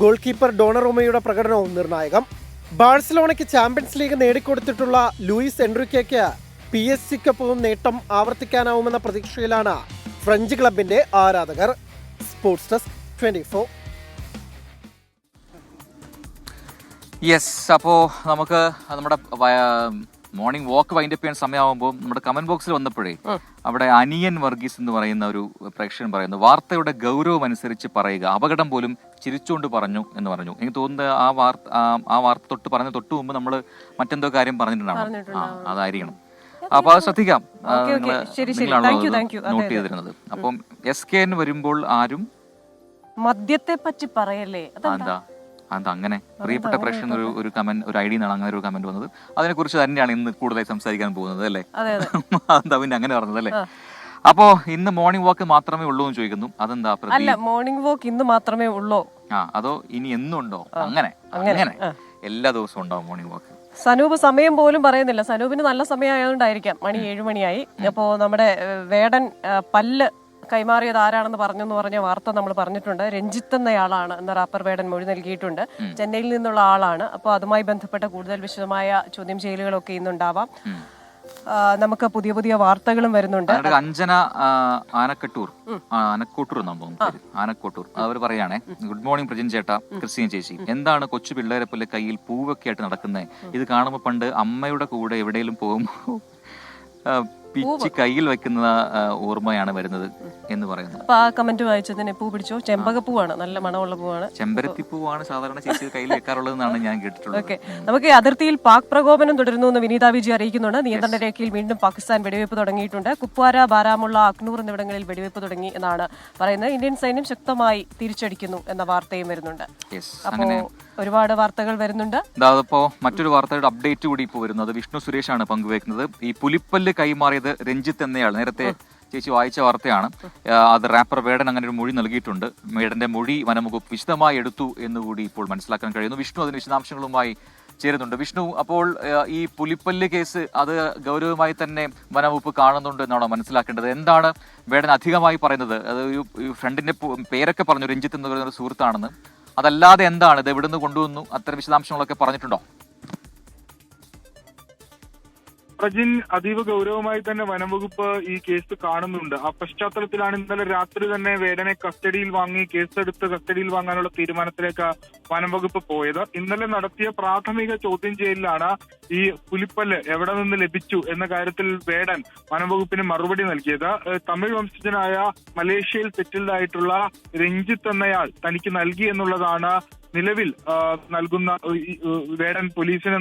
ഗോൾ കീപ്പർ ഡോണറുമയുടെ പ്രകടനവും നിർണായകം. ബാഴ്സലോണയ്ക്ക് ചാമ്പ്യൻസ് ലീഗ് നേടിക്കൊടുത്തിട്ടുള്ള ലൂയിസ് എൻറിക്കയ്ക്ക് PSG-ക്കൊപ്പവും നേട്ടം ആവർത്തിക്കാനാവുമെന്ന പ്രതീക്ഷയിലാണ് ഫ്രഞ്ച് ക്ലബിന്റെ ആരാധകർ. Sports desk 24. യെസ്, അപ്പോൾ നമുക്ക് നമ്മുടെ മോർണിംഗ് വാക്ക് വൈൻഡപ്പ് ചെയ്യാൻ സമയമാകുമ്പോൾ നമ്മുടെ കമന്റ് ബോക്സിൽ വന്നപ്പോഴേ അവിടെ അനിയൻ വർഗീസ് എന്ന് പറയുന്ന ഒരു പ്രേക്ഷകൻ പറയുന്നു, വാർത്തയുടെ ഗൗരവം അനുസരിച്ച് പറയുക, അപകടം പോലും ചിരിച്ചുകൊണ്ട് പറഞ്ഞു എന്ന് പറഞ്ഞു. എനിക്ക് തോന്നുന്നത് ആ വാർത്ത തൊട്ട് മുമ്പ് നമ്മൾ മറ്റെന്തോ കാര്യം പറഞ്ഞിട്ടുണ്ടാവും. അതായിരിക്കണം. അപ്പൊ അത് ശ്രദ്ധിക്കാം. നോട്ട് ചെയ്തിരുന്നത്. അപ്പം SKN വരുമ്പോൾ ആരും മദ്യത്തെ പറ്റി പറയല്ലേ? എന്താ അങ്ങനെ പ്രിയപ്പെട്ട പ്രേക്ഷകൻ ഒരു കമന്റ്, ഒരു ഐഡിയ നിന്നാണ് അങ്ങനെ ഒരു കമന്റ് വന്നത്. അതിനെ കുറിച്ച് തന്നെയാണ് ഇന്ന് കൂടുതലായി സംസാരിക്കാൻ പോകുന്നത് അല്ലേ? അതെന്താ പിന്നെ അങ്ങനെ പറഞ്ഞത് അല്ലേ? അപ്പോ ഇന്ന് മോർണിംഗ് വാക്ക് മാത്രമേ ഉള്ളൂ എന്ന് ചോദിക്കുന്നു. അതെന്താ? അല്ല, മോർണിംഗ് വാക്ക് ഇന്ന് മാത്രമേ ഉള്ളൂ. അതോ ഇനി എന്നും ഉണ്ടോ? അങ്ങനെ എല്ലാ ദിവസവും ഉണ്ടാവും മോർണിംഗ് വാക്ക്. സനൂപ് സമയം പോലും പറയുന്നില്ല. സനൂപിന് നല്ല സമയമായതുകൊണ്ടായിരിക്കാം. മണി 7 മണിയായി. അപ്പോ നമ്മുടെ വേടൻ പല്ല് കൈമാറിയത് ആരാണെന്ന് പറഞ്ഞ വാർത്ത നമ്മൾ പറഞ്ഞിട്ടുണ്ട്. രഞ്ജിത്ത് എന്നയാളാണ് എന്ന റാപ്പർ വേടൻ മൊഴി നൽകിയിട്ടുണ്ട്. ചെന്നൈയിൽ നിന്നുള്ള ആളാണ്. അപ്പോൾ അതുമായി ബന്ധപ്പെട്ട കൂടുതൽ വിശദമായ ചോദ്യം ചെയ്യലുകളൊക്കെ ഇന്നുണ്ടാവാം. നമുക്ക് പുതിയ വാർത്തകളും വരുന്നുണ്ട്. അഞ്ജന ആനക്കോട്ടൂർ ആനക്കോട്ടൂർ അവർ പറയാണേ, ഗുഡ് മോർണിംഗ് പ്രജിൻ ചേട്ടാ, ക്രിസ്ത്യൻ ചേച്ചി, എന്താണ് കൊച്ചു പിള്ളേരെ പോലെ കയ്യിൽ പൂവൊക്കെ ആയിട്ട് നടക്കുന്നത്? ഇത് കാണുമ്പോൾ പണ്ട് അമ്മയുടെ കൂടെ എവിടെയെങ്കിലും പോകുമ്പോൾ പിച്ചി കയ്യിൽ വെക്കുന്ന ഓർമ്മയാണ് വരുന്നത് എന്ന് പറയുന്നത്. അപ്പൊ ആ കമന്റ് വായിച്ചതിന് പൂ പിടിച്ചോ? ചെമ്പകപ്പൂവാണ്, നല്ല മണമുള്ള പൂവാണ്. ചെമ്പരത്തി പൂവാണ് സാധാരണ ചേച്ചി കയ്യിൽ വെക്കാറുള്ളതെന്നാണ് ഞാൻ കേട്ടിട്ടുള്ളത്. ഓക്കെ, നമുക്ക് അതിർത്തിയിൽ പാക് പ്രകോപനം തുടരുന്നു എന്ന് വിനീത വിജി അറിയിക്കുന്നുണ്ട്. നിയന്ത്രണ രേഖയിൽ വീണ്ടും പാകിസ്ഥാൻ വെടിവയ്പ് തുടങ്ങിയിട്ടുണ്ട്. കുപ്വാര, ബാരാമുള്ള, അക്നൂർ എന്നിവിടങ്ങളിൽ വെടിവയ്പ് തുടങ്ങി എന്നാണ് പറയുന്നത്. ഇന്ത്യൻ സൈന്യം ശക്തമായി തിരിച്ചടിക്കുന്നു എന്ന വാർത്തയും വരുന്നുണ്ട്. അപ്പോ ഒരുപാട് വാർത്തകൾ വരുന്നുണ്ട്. അതിപ്പോ മറ്റൊരു വാർത്തയുടെ അപ്ഡേറ്റ് കൂടി ഇപ്പോൾ വരുന്നത് വിഷ്ണു സുരേഷാണ് പങ്കുവെക്കുന്നത്. ഈ പുലിപ്പല്ല് കൈമാറിയത് രഞ്ജിത്ത് എന്നയാൾ, നേരത്തെ ചേച്ചി വായിച്ച വാർത്തയാണ്. അത് റാപ്പർ വേടൻ അങ്ങനെ ഒരു മൊഴി നൽകിയിട്ടുണ്ട്. വേടന്റെ മൊഴി വനംവകുപ്പ് വിശദമായി എടുത്തു എന്നുകൂടി ഇപ്പോൾ മനസ്സിലാക്കാൻ കഴിയുന്നു. വിഷ്ണു അതിന് വിശദാംശങ്ങളുമായി ചേരുന്നുണ്ട്. വിഷ്ണു, അപ്പോൾ ഈ പുലിപ്പല്ല് കേസ് അത് ഗൗരവമായി തന്നെ വനംവകുപ്പ് കാണുന്നുണ്ട് എന്നാണോ മനസ്സിലാക്കേണ്ടത്? എന്താണ് വേടൻ അധികമായി പറയുന്നത്? അത് ഈ ഫ്രണ്ടിന്റെ പേരൊക്കെ പറഞ്ഞു, രഞ്ജിത്ത് എന്ന് പറയുന്ന ഒരു സുഹൃത്താണെന്ന്. അതല്ലാതെ എന്താണ് ഇത്, എവിടുന്ന് കൊണ്ടുവന്നു, അത്തരം വിശദാംശങ്ങളൊക്കെ പറഞ്ഞിട്ടുണ്ടോ? പ്രജിൻ, അതീവ ഗൗരവമായി തന്നെ വനംവകുപ്പ് ഈ കേസ് കാണുന്നുണ്ട്. ആ പശ്ചാത്തലത്തിലാണ് ഇന്നലെ രാത്രി തന്നെ വേടനെ കസ്റ്റഡിയിൽ വാങ്ങി കേസെടുത്ത് കസ്റ്റഡിയിൽ വാങ്ങാനുള്ള തീരുമാനത്തിലേക്ക് വനംവകുപ്പ് പോയത്. ഇന്നലെ നടത്തിയ പ്രാഥമിക ചോദ്യം ചെയ്യലിലാണ് ഈ പുലിപ്പല്ല് എവിടെ നിന്ന് ലഭിച്ചു എന്ന കാര്യത്തിൽ വേടൻ വനംവകുപ്പിന് മറുപടി നൽകിയത്. തമിഴ് വംശജനായ മലേഷ്യയിൽ സെറ്റിൽഡ് ആയിട്ടുള്ള രഞ്ജിത്ത് എന്നയാൾ തനിക്ക് നൽകി എന്നുള്ളതാണ് നിലവിൽ നൽകുന്ന വേടൻ പോലീസിന്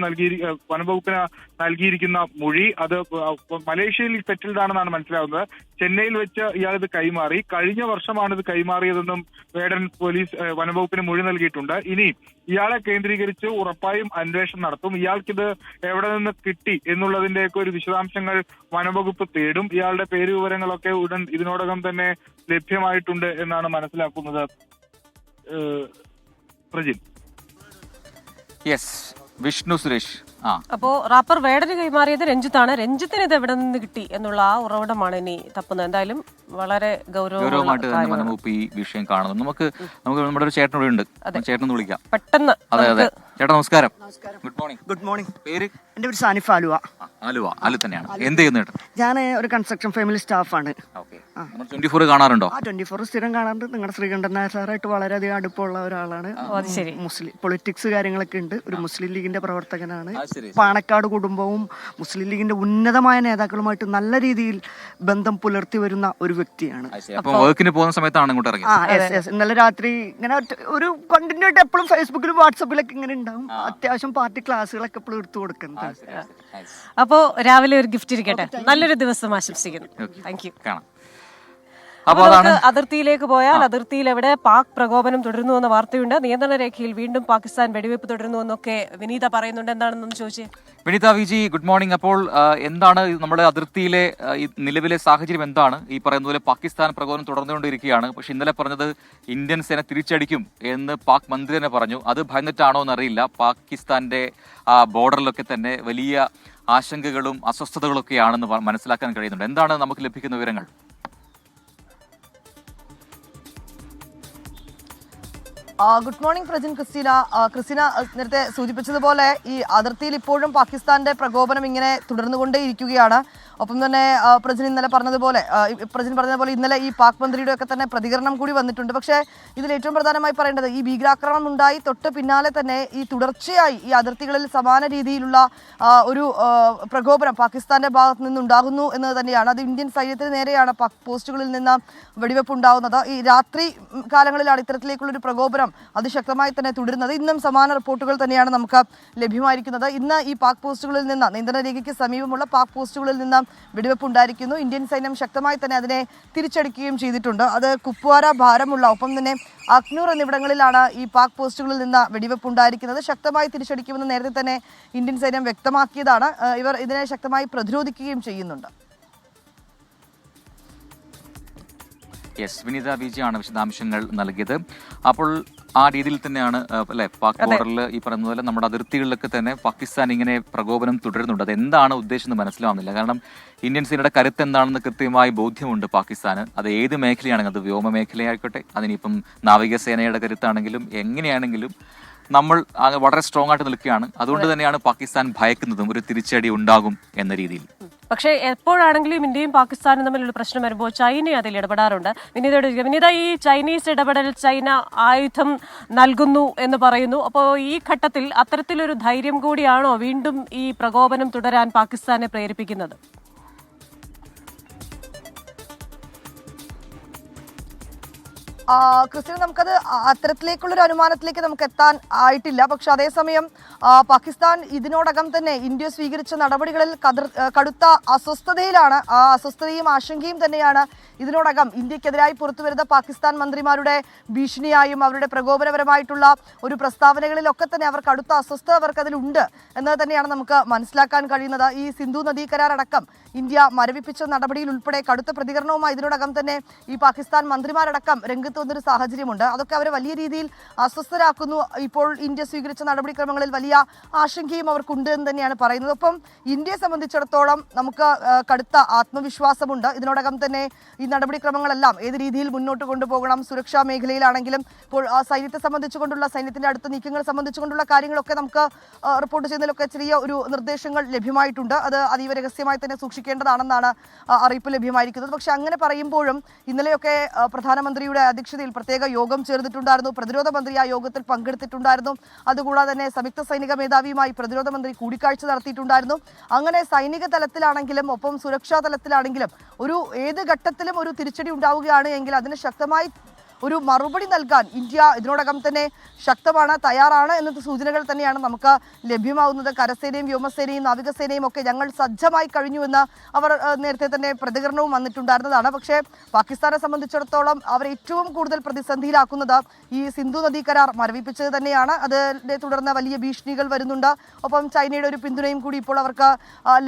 വനംവകുപ്പിന് നൽകിയിരിക്കുന്ന മൊഴി അത് മലേഷ്യയിൽ സെറ്റിൽഡ് ആണെന്നാണ് മനസ്സിലാവുന്നത്. ചെന്നൈയിൽ വെച്ച് ഇയാൾ ഇത് കൈമാറി. കഴിഞ്ഞ വർഷമാണ് ഇത് കൈമാറിയതെന്നും വേടൻ വനംവകുപ്പിന് മൊഴി നൽകിയിട്ടുണ്ട്. ഇനി ഇയാളെ കേന്ദ്രീകരിച്ച് ഉറപ്പായും അന്വേഷണം നടത്തും. ഇയാൾക്കിത് എവിടെ നിന്ന് കിട്ടി എന്നുള്ളതിന്റെയൊക്കെ ഒരു വിശദാംശങ്ങൾ വനംവകുപ്പ് തേടും. ഇയാളുടെ പേര് വിവരങ്ങളൊക്കെ ഉടൻ ഇതിനോടകം തന്നെ ലഭ്യമായിട്ടുണ്ട് എന്നാണ് മനസ്സിലാക്കുന്നത്. പ്രജിൻ. യെസ്, വിഷ്ണു സുരേഷ്. അപ്പോ റാപ്പർ വേടന് കൈമാറിയത് രഞ്ജിത്താണ്. രഞ്ജിത്തിന് ഇത് എവിടെ നിന്ന് കിട്ടി എന്നുള്ള ആ ഉറവിടമാണ് ഇനി തപ്പുന്നത്. എന്തായാലും വളരെ ഗൗരവമായിട്ട് തന്നെ വനംവകുപ്പ് ഈ വിഷയം കാണുന്നു. നമുക്ക് നമ്മുടെ ഒരു ചേട്ടനോട് ഉണ്ട്, ചേട്ടനൊന്ന് വിളിക്കാം പെട്ടെന്ന്. അതെ അതെ ചേട്ടാ, നമസ്കാരം. Good morning. Good morning. പേര്? എൻ്റെ പേര് സാനിഫ് ആലുവ. ആലു തന്നെയാണ്. എന്ത് ചെയ്യുന്നു ചേട്ടൻ? ഞാൻ ഒരു കൺസ്ട്രക്ഷൻ ഫാമിലി സ്റ്റാഫാണ്. 24 കാണാറുണ്ടോ? 24 സ്ഥിരം കാണാറുണ്ട്. നിങ്ങളുടെ ശ്രീകണ്ഠൻ നായർ സാറായിട്ട് വളരെയധികം അടുപ്പമുള്ള ഒരാളാണ്. മുസ്ലിം പൊളിറ്റിക്സ് കാര്യങ്ങളൊക്കെ ഉണ്ട്. ഒരു മുസ്ലിം ലീഗിന്റെ പ്രവർത്തകനാണ്. പാണക്കാട് കുടുംബവും മുസ്ലിം ലീഗിന്റെ ഉന്നതമായ നേതാക്കളുമായിട്ട് നല്ല രീതിയിൽ ബന്ധം പുലർത്തി വരുന്ന ഒരു വ്യക്തിയാണ്. വർക്കിന് പോകുന്ന സമയത്താണ് ഇങ്ങോട്ട് ഇറങ്ങിയത്. ഇന്നലെ രാത്രി ഇങ്ങനെ ഒരു കണ്ടിന്യൂ ആയിട്ട് എപ്പോഴും ഫേസ്ബുക്കിലും വാട്സപ്പിലൊക്കെ ഇങ്ങനെ ഉണ്ടാവും. അത്യാവശ്യം പാർട്ടി ക്ലാസ്സുകളൊക്കെ എപ്പോഴും എടുത്തു കൊടുക്കുന്നത്. അപ്പോ രാവിലെ ഒരു ഗിഫ്റ്റ് ഇരിക്കട്ടെ. നല്ലൊരു ദിവസം ആശംസിക്കുന്നു. Thank you. അതിർത്തിയിലേക്ക് പോയാൽ അതിർത്തിയിൽ എവിടെ പാക് പ്രകോപനം തുടരുന്നു എന്ന വാർത്തയുണ്ട്. നിയന്ത്രണ രേഖയിൽ വീണ്ടും പാകിസ്ഥാൻ വെടിവെപ്പ് തുടരുന്നു എന്നൊക്കെ വിനീത പറയുന്നുണ്ട്. എന്താണെന്നൊന്ന് ചോദിച്ചേ. വിനീത വിജി, ഗുഡ് മോർണിംഗ്. അപ്പോൾ എന്താണ് നമ്മുടെ അതിർത്തിയിലെ നിലവിലെ സാഹചര്യം? എന്താണ് ഈ പറയുന്ന പോലെ പാകിസ്ഥാൻ പ്രകോപനം തുടർന്നുകൊണ്ടിരിക്കുകയാണ്. പക്ഷെ ഇന്നലെ പറഞ്ഞത് ഇന്ത്യൻ സേന തിരിച്ചടിക്കും എന്ന് പാക് മന്ത്രി തന്നെ പറഞ്ഞു. അത് ഭയന്നിട്ടാണോ എന്നറിയില്ല. പാകിസ്ഥാന്റെ ബോർഡറിലൊക്കെ തന്നെ വലിയ ആശങ്കകളും അസ്വസ്ഥതകളൊക്കെയാണെന്ന് മനസ്സിലാക്കാൻ കഴിയുന്നുണ്ട്. എന്താണ് നമുക്ക് ലഭിക്കുന്ന വിവരങ്ങൾ? Good morning Prajin. ക്രിസ്റ്റീന നേരത്തെ സൂചിപ്പിച്ചതുപോലെ ഈ അതിർത്തിയിൽ ഇപ്പോഴും പാകിസ്ഥാന്റെ പ്രകോപനം ഇങ്ങനെ തുടർന്നുകൊണ്ടേയിരിക്കുകയാണ്. ഒപ്പം തന്നെ പ്രജിൻ പറഞ്ഞതുപോലെ ഇന്നലെ ഈ പാക് മന്ത്രിയുടെ ഒക്കെ തന്നെ പ്രതികരണം കൂടി വന്നിട്ടുണ്ട്. പക്ഷേ ഇതിൽ ഏറ്റവും പ്രധാനമായി പറയേണ്ടത് ഈ ഭീകരാക്രമണം ഉണ്ടായി തൊട്ട് പിന്നാലെ തന്നെ ഈ തുടർച്ചയായി ഈ അതിർത്തികളിൽ സമാന രീതിയിലുള്ള ഒരു പ്രകോപനം പാകിസ്ഥാന്റെ ഭാഗത്ത് നിന്നുണ്ടാകുന്നു എന്നത് തന്നെയാണ്. അത് ഇന്ത്യൻ സൈന്യത്തിന് നേരെയാണ് പാക് പോസ്റ്റുകളിൽ നിന്ന് വെടിവെപ്പ് ഉണ്ടാകുന്നത്. ഈ രാത്രി കാലങ്ങളിലാണ് ഇത്തരത്തിലേക്കുള്ളൊരു പ്രകോപനം അതിശക്തമായി തന്നെ തുടരുന്നത്. ഇന്നും സമാന റിപ്പോർട്ടുകൾ തന്നെയാണ് നമുക്ക് ലഭ്യമായിരിക്കുന്നത്. ഇന്ന് ഈ പാക് പോസ്റ്റുകളിൽ നിന്ന്, നിയന്ത്രണ രേഖയ്ക്ക് സമീപമുള്ള പാക് പോസ്റ്റുകളിൽ നിന്ന് വെടിവെപ്പ് ഉണ്ടായിരിക്കുന്നു. ഇന്ത്യൻ സൈന്യം ശക്തമായി തന്നെ അതിനെ തിരിച്ചടിക്കുകയും ചെയ്തിട്ടുണ്ട്. അത് കുപ്വാര, ഭാരമുള്ള, ഒപ്പം തന്നെ അക്നൂർ എന്നിവിടങ്ങളിലാണ് ഈ പാക് പോസ്റ്റുകളിൽ നിന്ന് വെടിവെപ്പ് ഉണ്ടായിരിക്കുന്നത്. ശക്തമായി തിരിച്ചടിക്കുമെന്ന് നേരത്തെ തന്നെ ഇന്ത്യൻ സൈന്യം വ്യക്തമാക്കിയതാണ്. ഇവർ ഇതിനെ ശക്തമായി പ്രതിരോധിക്കുകയും ചെയ്യുന്നുണ്ട്. യെസ്, വിനീത വിജയാണ് വിശദാംശങ്ങൾ നൽകിയത്. അപ്പോൾ ആ രീതിയിൽ തന്നെയാണ് അല്ലെ പാക് ബോർഡറിൽ ഈ പറയുന്ന പോലെ നമ്മുടെ അതിർത്തികളിലൊക്കെ തന്നെ പാകിസ്ഥാൻ ഇങ്ങനെ പ്രകോപനം തുടരുന്നുണ്ട്. അത് എന്താണ് ഉദ്ദേശം മനസ്സിലാവുന്നില്ല. കാരണം ഇന്ത്യൻ സേനയുടെ കരുത്ത് എന്താണെന്ന് കൃത്യമായി ബോധ്യമുണ്ട് പാകിസ്ഥാന്. അത് ഏത് മേഖലയാണെങ്കിലും, അത് വ്യോമ മേഖലയായിക്കോട്ടെ, അതിനിപ്പം നാവികസേനയുടെ കരുത്താണെങ്കിലും എങ്ങനെയാണെങ്കിലും നമ്മൾ വളരെ സ്ട്രോങ് ആയിട്ട് നിൽക്കുകയാണ്. അതുകൊണ്ട് തന്നെയാണ് പാകിസ്ഥാൻ ഭയക്കുന്നതും ഒരു തിരിച്ചടി ഉണ്ടാകും എന്ന രീതിയിൽ. പക്ഷേ എപ്പോഴാണെങ്കിലും ഇന്ത്യയും പാകിസ്ഥാനും തമ്മിലുള്ള പ്രശ്നം വരുമ്പോൾ ചൈന അതിൽ ഇടപെടാറുണ്ട്. വിനീത, ഈ ചൈനീസ് ഇടപെടൽ, ചൈന ആയുധം നൽകുന്നു എന്ന് പറയുന്നു. അപ്പോൾ ഈ ഘട്ടത്തിൽ അത്തരത്തിലൊരു ധൈര്യം കൂടിയാണോ വീണ്ടും ഈ പ്രകോപനം തുടരാൻ പാകിസ്ഥാനെ പ്രേരിപ്പിക്കുന്നത്? ക്രിസ്ത്യൻ, നമുക്കത് അത്തരത്തിലേക്കുള്ളൊരു അനുമാനത്തിലേക്ക് നമുക്ക് എത്താൻ ആയിട്ടില്ല. പക്ഷെ അതേസമയം പാകിസ്ഥാൻ ഇതിനോടകം തന്നെ ഇന്ത്യ സ്വീകരിച്ച നടപടികളിൽ കടുത്ത അസ്വസ്ഥതയിലാണ്. ആ അസ്വസ്ഥതയും ആശങ്കയും തന്നെയാണ് ഇതിനോടകം ഇന്ത്യക്കെതിരായി പുറത്തുവരുന്ന പാകിസ്ഥാൻ മന്ത്രിമാരുടെ ഭീഷണിയായും അവരുടെ പ്രകോപനപരമായിട്ടുള്ള ഒരു പ്രസ്താവനകളിലൊക്കെ തന്നെ അവർ കടുത്ത അസ്വസ്ഥത അവർക്കതിലുണ്ട് എന്നത് തന്നെയാണ് നമുക്ക് മനസ്സിലാക്കാൻ കഴിയുന്നത്. ഈ സിന്ധു നദീ കരാറടക്കം ഇന്ത്യ മരവിപ്പിച്ച നടപടിയിൽ ഉൾപ്പെടെ കടുത്ത പ്രതികരണവുമായി ഇതിനോടകം തന്നെ ഈ പാകിസ്ഥാൻ മന്ത്രിമാരടക്കം രംഗത്ത് വന്നൊരു സാഹചര്യമുണ്ട്. അതൊക്കെ അവരെ വലിയ രീതിയിൽ അസ്വസ്ഥരാക്കുന്നു. ഇപ്പോൾ ഇന്ത്യ സ്വീകരിച്ച നടപടിക്രമങ്ങളിൽ വലിയ ആശങ്കയും അവർക്കുണ്ട് എന്ന് തന്നെയാണ് പറയുന്നത്. ഒപ്പം ഇന്ത്യയെ സംബന്ധിച്ചിടത്തോളം നമുക്ക് കടുത്ത ആത്മവിശ്വാസമുണ്ട്. ഇതിനോടകം തന്നെ ഈ നടപടിക്രമങ്ങളെല്ലാം ഏത് രീതിയിൽ മുന്നോട്ട് കൊണ്ടുപോകണം, സുരക്ഷാ മേഖലയിലാണെങ്കിലും ഇപ്പോൾ സൈന്യത്തെ സംബന്ധിച്ചുകൊണ്ടുള്ള, സൈന്യത്തിന്റെ അടുത്ത നീക്കങ്ങൾ സംബന്ധിച്ചുകൊണ്ടുള്ള കാര്യങ്ങളൊക്കെ നമുക്ക് റിപ്പോർട്ട് ചെയ്യുന്നതിലൊക്കെ ചെറിയ ഒരു നിർദ്ദേശങ്ങൾ ലഭ്യമായിട്ടുണ്ട്. അത് അതീവ രഹസ്യമായി തന്നെ സൂക്ഷിക്കേണ്ടതാണെന്നാണ് അറിയിപ്പ് ലഭ്യമായിരിക്കുന്നത്. പക്ഷെ അങ്ങനെ പറയുമ്പോഴും ഇന്നലെയൊക്കെ പ്രധാനമന്ത്രിയുടെ അധ്യക്ഷതയിൽ പ്രത്യേക യോഗം ചേർന്നിട്ടുണ്ടായിരുന്നു. പ്രതിരോധ മന്ത്രി ആ യോഗത്തിൽ പങ്കെടുത്തിട്ടുണ്ടായിരുന്നു. അതുകൂടാതെ തന്നെ സംയുക്ത സൈനിക മേധാവിയുമായി പ്രതിരോധ മന്ത്രി കൂടിക്കാഴ്ച നടത്തിയിട്ടുണ്ടായിരുന്നു. അങ്ങനെ സൈനിക തലത്തിലാണെങ്കിലും ഒപ്പം സുരക്ഷാ തലത്തിലാണെങ്കിലും ഏത് ഘട്ടത്തിലും ഒരു തിരിച്ചടി ഉണ്ടാവുകയാണ് എങ്കിൽ അതിന് ശക്തമായി ഒരു മറുപടി നൽകാൻ ഇന്ത്യ ഇതിനോടകം തന്നെ ശക്തമാണ്, തയ്യാറാണ് എന്നത് സൂചനകൾ തന്നെയാണ് നമുക്ക് ലഭ്യമാവുന്നത്. കരസേനയും വ്യോമസേനയും നാവികസേനയും ഒക്കെ ഞങ്ങൾ സജ്ജമായി കഴിഞ്ഞുവെന്ന് അവർ നേരത്തെ തന്നെ പ്രതികരണവും വന്നിട്ടുണ്ടായിരുന്നതാണ്. പക്ഷേ പാകിസ്ഥാനെ സംബന്ധിച്ചിടത്തോളം അവർ ഏറ്റവും കൂടുതൽ പ്രതിസന്ധിയിലാക്കുന്നത് ഈ സിന്ധു നദീ കരാർ മരവിപ്പിച്ചത് തന്നെയാണ്. അതിനെ തുടർന്ന് വലിയ ഭീഷണികൾ വരുന്നുണ്ട്. ഒപ്പം ചൈനയുടെ ഒരു പിന്തുണയും കൂടി ഇപ്പോൾ അവർക്ക്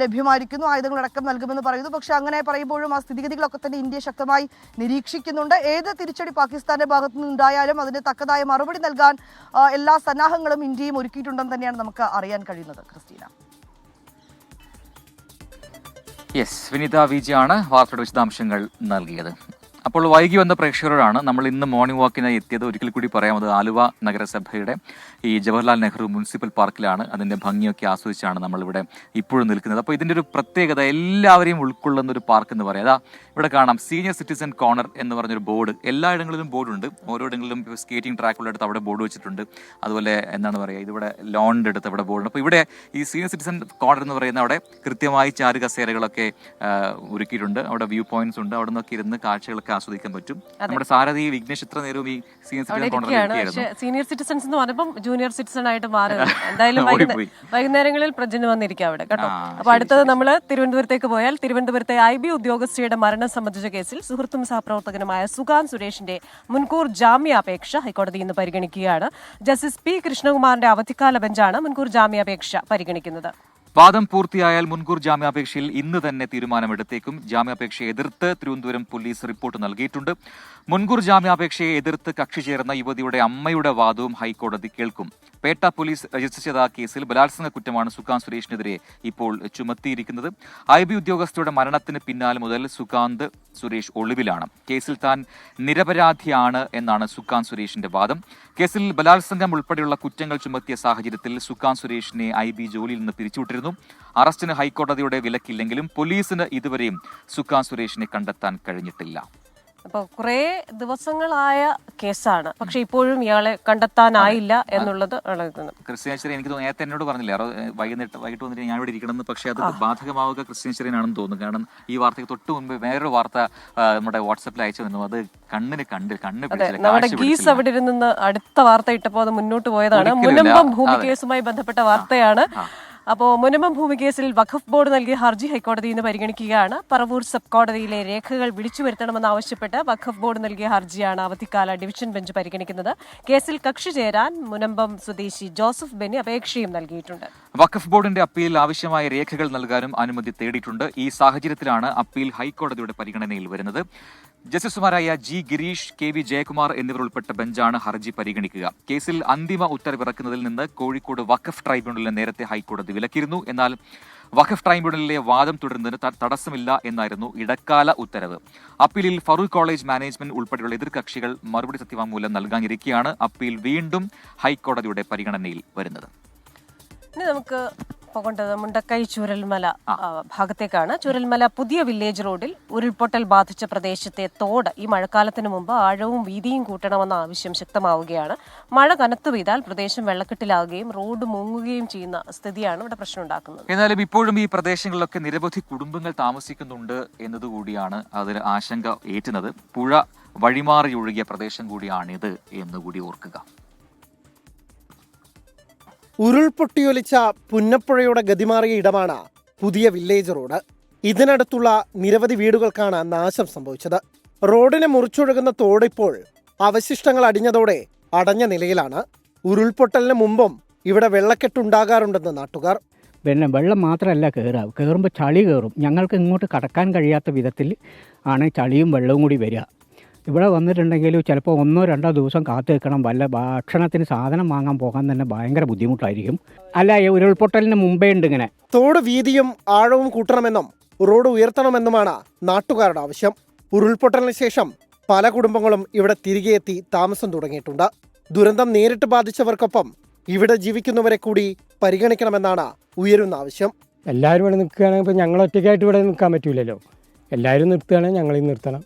ലഭ്യമായിരിക്കുന്നു. ആയുധങ്ങളടക്കം നൽകുമെന്ന് പറയുന്നു. പക്ഷേ അങ്ങനെ പറയുമ്പോഴും ആ സ്ഥിതിഗതികളൊക്കെ തന്നെ ഇന്ത്യ ശക്തമായി നിരീക്ഷിക്കുന്നുണ്ട്. ഏത് തിരിച്ചടി പാകിസ്ഥാന്റെ ഭാഗത്തു നിന്നുണ്ടായാലും അതിന് തക്കതായ മറുപടി നൽകാൻ എല്ലാ സന്നാഹങ്ങളും ഇന്ത്യയും ഒരുക്കിയിട്ടുണ്ടെന്ന് തന്നെയാണ് നമുക്ക് അറിയാൻ കഴിയുന്നത്. ക്രിസ്റ്റീന. യെസ്, വിനീത വിജയാണ് വാർത്തയുടെ വിശദാംശങ്ങൾ നൽകിയത്. അപ്പോൾ വൈകി വന്ന പ്രേക്ഷകരോടാണ് നമ്മൾ ഇന്ന് മോർണിംഗ് വാക്കിനായി എത്തിയത്. ഒരിക്കൽ കൂടി പറയാം, അത് ആലുവ നഗരസഭയുടെ ഈ ജവഹർലാൽ നെഹ്റു മുനിസിപ്പൽ പാർക്കിലാണ്. അതിൻ്റെ ഭംഗിയൊക്കെ ആസ്വദിച്ചാണ് നമ്മളിവിടെ ഇപ്പോഴും നിൽക്കുന്നത്. അപ്പോൾ ഇതിൻ്റെ ഒരു പ്രത്യേകത എല്ലാവരെയും ഉൾക്കൊള്ളുന്ന ഒരു പാർക്ക് എന്ന് പറയാം. അതാ ഇവിടെ കാണാം സീനിയർ സിറ്റിസൺ കോർണർ എന്ന് പറഞ്ഞൊരു ബോർഡ്. എല്ലായിടങ്ങളിലും ബോർഡുണ്ട്. ഓരോയിടങ്ങളിലും സ്കേറ്റിംഗ് ട്രാക്കുള്ള അടുത്ത് അവിടെ ബോർഡ് വെച്ചിട്ടുണ്ട്. അതുപോലെ എന്താണ് പറയുക, ഇതിവിടെ ലോണിൻ്റെ അടുത്ത് അവിടെ ബോർഡുണ്ട്. അപ്പോൾ ഇവിടെ ഈ സീനിയർ സിറ്റിസൺ കോർണർ എന്ന് പറയുന്ന അവിടെ കൃത്യമായി ചാരു കസേരകളൊക്കെ ഒരുക്കിയിട്ടുണ്ട്. അവിടെ വ്യൂ പോയിന്റ്സ് ഉണ്ട്. അവിടെ നിന്നൊക്കെ ഇരുന്ന് കാഴ്ചകളൊക്കെ ആസ്വദിക്കാൻ പറ്റും. നമ്മുടെ സാരഥി വിഘ്നേഷ് ഇത്ര നേരവും ഈ സീനിയർ സിറ്റിസൺ കോർണറിൽ സീനിയർ സിറ്റിസൺസ് എന്ന് പറയുമ്പോൾ ജൂനിയർ സിറ്റിസൺ ആയിട്ട് മാറി. എന്തായാലും വൈകുന്നേരങ്ങളിൽ പ്രജന് വന്നിരിക്കുക അവിടെ കേട്ടോ. അപ്പൊ അടുത്തത് നമ്മൾ തിരുവനന്തപുരത്തേക്ക് പോയാൽ തിരുവനന്തപുരത്തെ IB ഉദ്യോഗസ്ഥയുടെ മരണം സംബന്ധിച്ച കേസിൽ സുഹൃത്തും സഹപ്രവർത്തകനുമായ സുകാന്ത് സുരേഷിന്റെ മുൻകൂർ ജാമ്യാപേക്ഷ ഹൈക്കോടതി ഇന്ന് പരിഗണിക്കുകയാണ്. ജസ്റ്റിസ് P കൃഷ്ണകുമാറിന്റെ അവധിക്കാല ബെഞ്ചാണ് മുൻകൂർ ജാമ്യാപേക്ഷ പരിഗണിക്കുന്നത്. വാദം പൂർത്തിയായാൽ മുൻകൂർ ജാമ്യാപേക്ഷയിൽ ഇന്ന് തന്നെ തീരുമാനമെടുത്തേക്കും. ജാമ്യാപേക്ഷയെ എതിർത്ത് തിരുവനന്തപുരം പോലീസ് റിപ്പോർട്ട് നൽകിയിട്ടുണ്ട്. മുൻകൂർ ജാമ്യാപേക്ഷയെ എതിർത്ത് കക്ഷി ചേർന്ന യുവതിയുടെ അമ്മയുടെ വാദവും ഹൈക്കോടതി കേൾക്കും. പേട്ട പോലീസ് രജിസ്റ്റർ ചെയ്ത കേസിൽ ബലാത്സംഗ കുറ്റമാണ് സുകാന്ത് സുരേഷിനെതിരെ ഇപ്പോൾ ചുമത്തിയിരിക്കുന്നത്. IB ഉദ്യോഗസ്ഥരുടെ മരണത്തിന് പിന്നാലെ മുതൽ സുകാന്ത് സുരേഷ് ഒളിവിലാണ്. കേസിൽ താൻ നിരപരാധിയാണ് എന്നാണ് സുകാന്ത് സുരേഷിന്റെ വാദം. കേസിൽ ബലാത്സംഗം ഉൾപ്പെടെയുള്ള കുറ്റങ്ങൾ ചുമത്തിയ സാഹചര്യത്തിൽ സുകാന്ത് സുരേഷിനെ IB ജോലിയിൽ നിന്ന് പിരിച്ചുവിട്ടിരുന്നു. അറസ്റ്റിന് ഹൈക്കോടതിയുടെ വിലക്കില്ലെങ്കിലും പോലീസിന് ഇതുവരെയും സുകാന്ത് സുരേഷിനെ കണ്ടെത്താൻ കഴിഞ്ഞിട്ടില്ല. അപ്പോൾ കുറേ ദിവസങ്ങളായ കേസാണ്, പക്ഷെ ഇപ്പോഴും ഇയാളെ കണ്ടെത്താനായില്ല എന്നുള്ളത്. ക്രിസ്ത്യാനിച്ചറി എനിക്ക് തോന്നുന്നു നേരത്തെ എന്നോട് പറഞ്ഞില്ലേ വൈകിട്ട് വന്നിട്ട് ഞാൻ ഇവിടെ ഇരിക്കണമെന്ന്. പക്ഷേ അത് ബാധകമാവുക ക്രിസ്ത്യാനിച്ചറിനാണെന്ന് തോന്നുന്നു. കാരണം ഈ വാർത്തയ്ക്ക് തൊട്ട് മുൻപ് വേറൊരു വാർത്ത നമ്മുടെ വാട്സാപ്പിൽ അയച്ചു തന്നു. അത് കണ്ണ് നമ്മുടെ ഗീസ് അവിടെ ഇരുന്ന് അടുത്ത വാർത്ത ഇട്ടപ്പോൾ അത് മുന്നോട്ട് പോയതാണ്. മുനമ്പം ഭൂമി കേസുമായി ബന്ധപ്പെട്ട വാർത്തയാണ്. അപ്പോൾ മുനമ്പം ഭൂമി കേസിൽ വഖഫ് ബോർഡ് നൽകിയ ഹർജി ഹൈക്കോടതി ഇന്ന് പരിഗണിക്കുകയാണ്. പറവൂർ സബ് കോടതിയിലെ രേഖകൾ വിളിച്ചു വരുത്തണമെന്നാവശ്യപ്പെട്ട് വഖഫ് ബോർഡ് നൽകിയ ഹർജിയാണ് അവധിക്കാല ഡിവിഷൻ ബെഞ്ച് പരിഗണിക്കുന്നത്. കേസിൽ കക്ഷി ചേരാൻ മുനമ്പം സ്വദേശി ജോസഫ് ബെന്നി അപേക്ഷയും നൽകിയിട്ടുണ്ട്. വഖഫ് ബോർഡിന്റെ അപ്പീൽ ആവശ്യമായ രേഖകൾ നൽകാനും അനുമതി തേടിയിട്ടുണ്ട്. ഈ സാഹചര്യത്തിലാണ് അപ്പീൽ ഹൈക്കോടതിയുടെ പരിഗണനയിൽ വരുന്നത്. ജസ്റ്റിസുമാരായ G ഗിരീഷ്, KV ജയകുമാർ എന്നിവർ ഉൾപ്പെട്ട ബെഞ്ചാണ് ഹർജി പരിഗണിക്കുക. കേസിൽ അന്തിമ ഉത്തരവിറക്കുന്നതിൽ നിന്ന് കോഴിക്കോട് വഖഫ് ട്രൈബ്യൂണലിനെ നേരത്തെ ഹൈക്കോടതി വിലക്കിയിരുന്നു. എന്നാൽ വഖഫ് ട്രൈബ്യൂണലിലെ വാദം തുടരുന്നതിന് തടസ്സമില്ല എന്നായിരുന്നു ഇടക്കാല ഉത്തരവ്. അപ്പീലിൽ ഫറൂഖ് കോളേജ് മാനേജ്മെന്റ് ഉൾപ്പെടെയുള്ള എതിർകക്ഷികൾ മറുപടി സത്യവാങ്മൂലം നൽകാനിരിക്കെയാണ് അപ്പീൽ വീണ്ടും ഹൈക്കോടതിയുടെ പരിഗണനയിൽ വരുന്നത്. ഇനി നമുക്ക് പോകേണ്ടത് മുണ്ടക്കൈ ചൂരൽമല ഭാഗത്തേക്കാണ്. ചൂരൽമല പുതിയ വില്ലേജ് റോഡിൽ ഉരുൾപൊട്ടൽ ബാധിച്ച പ്രദേശത്തെ തോട് ഈ മഴക്കാലത്തിന് മുമ്പ് ആഴവും വീതിയും കൂട്ടണമെന്ന ആവശ്യം ശക്തമാവുകയാണ്. മഴ കനത്തു പെയ്താൽ പ്രദേശം വെള്ളക്കെട്ടിലാവുകയും റോഡ് മുങ്ങുകയും ചെയ്യുന്ന സ്ഥിതിയാണ് ഇവിടെ പ്രശ്നം ഉണ്ടാക്കുന്നത്. എന്നാലും ഇപ്പോഴും ഈ പ്രദേശങ്ങളിലൊക്കെ നിരവധി കുടുംബങ്ങൾ താമസിക്കുന്നുണ്ട് എന്നതുകൂടിയാണ് അതിന് ആശങ്ക ഏറ്റുന്നത്. പുഴ വഴിമാറി ഒഴുകിയ പ്രദേശം കൂടിയാണിത് എന്നുകൂടി ഓർക്കുക. ഉരുൾപൊട്ടിയൊലിച്ച പുന്നപ്പുഴയുടെ ഗതിമാറിയ ഇടമാണ് പുതിയ വില്ലേജ് റോഡ്. ഇതിനടുത്തുള്ള നിരവധി വീടുകൾക്കാണ് നാശം സംഭവിച്ചത്. റോഡിനെ മുറിച്ചൊഴുകുന്ന തോട് ഇപ്പോൾ അവശിഷ്ടങ്ങൾ അടിഞ്ഞതോടെ അടഞ്ഞ നിലയിലാണ്. ഉരുൾപൊട്ടലിന് മുമ്പും ഇവിടെ വെള്ളക്കെട്ടുണ്ടാകാറുണ്ടെന്ന് നാട്ടുകാർ. പിന്നെ വെള്ളം മാത്രമല്ല കയറുമ്പോൾ ചളി കയറും. ഞങ്ങൾക്ക് ഇങ്ങോട്ട് കടക്കാൻ കഴിയാത്ത വിധത്തിൽ ആണ് ചളിയും വെള്ളവും കൂടി വരിക. ഇവിടെ വന്നിട്ടുണ്ടെങ്കിൽ ചിലപ്പോൾ 1-2 ദിവസം കാത്തു നിൽക്കണം. വല്ല ഭക്ഷണത്തിന് സാധനം വാങ്ങാൻ പോകാൻ തന്നെ ഭയങ്കര ബുദ്ധിമുട്ടായിരിക്കും. അല്ല, ഉരുൾപൊട്ടലിന് മുമ്പേ ഉണ്ട് ഇങ്ങനെ. തോട് വീതിയും ആഴവും കൂട്ടണമെന്നും റോഡ് ഉയർത്തണമെന്നുമാണ് നാട്ടുകാരുടെ ആവശ്യം. ഉരുൾപൊട്ടലിന് ശേഷം പല കുടുംബങ്ങളും ഇവിടെ തിരികെ എത്തി താമസം തുടങ്ങിയിട്ടുണ്ട്. ദുരന്തം നേരിട്ട് ബാധിച്ചവർക്കൊപ്പം ഇവിടെ ജീവിക്കുന്നവരെ കൂടി പരിഗണിക്കണമെന്നാണ് ഉയരുന്ന ആവശ്യം. എല്ലാവരും ഇവിടെ നിൽക്കുകയാണെങ്കിൽ ഇപ്പോൾ ഞങ്ങൾ ഒറ്റയ്ക്കായിട്ട് ഇവിടെ നിൽക്കാൻ പറ്റില്ലല്ലോ. എല്ലാവരും നിർത്തുകയാണെങ്കിൽ ഞങ്ങളെയും നിർത്തണം.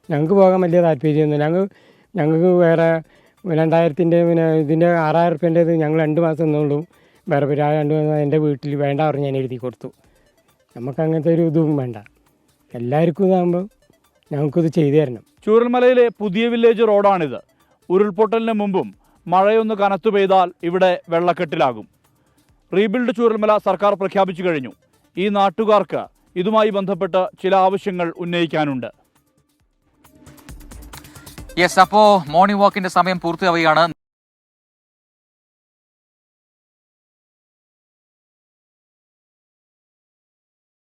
ഞങ്ങൾക്ക് പോകാൻ വലിയ താല്പര്യമൊന്നുമില്ല. ഞങ്ങൾക്ക് വേറെ 2000-ൻ്റെ ഇതിൻ്റെ 6000 റുപ്യേൻ്റേത് ഞങ്ങൾ 2 മാസം നിന്നുള്ളൂ. വേറെ 2 മാസം എൻ്റെ വീട്ടിൽ വേണ്ട പറഞ്ഞ് ഞാൻ എഴുതി കൊടുത്തു. നമുക്ക് അങ്ങനത്തെ ഒരു ഇതും വേണ്ട. എല്ലാവർക്കും ഇതാകുമ്പോൾ ഞങ്ങൾക്കിത് ചെയ്തു തരണം. ചൂരൽമലയിലെ പുതിയ വില്ലേജ് റോഡാണിത്. ഉരുൾപൊട്ടലിന് മുമ്പും മഴയൊന്ന് കനത്തു പെയ്താൽ ഇവിടെ വെള്ളക്കെട്ടിലാകും. റീബിൽഡ് ചൂരൽമല സർക്കാർ പ്രഖ്യാപിച്ചു കഴിഞ്ഞു. ഈ നാട്ടുകാർക്ക് ഇതുമായി ബന്ധപ്പെട്ട് ചില ആവശ്യങ്ങൾ ഉന്നയിക്കാനുണ്ട്. യെസ്, അപ്പോൾ മോർണിംഗ് വാക്കിന്റെ സമയം പൂർത്തിയാവുകയാണ്.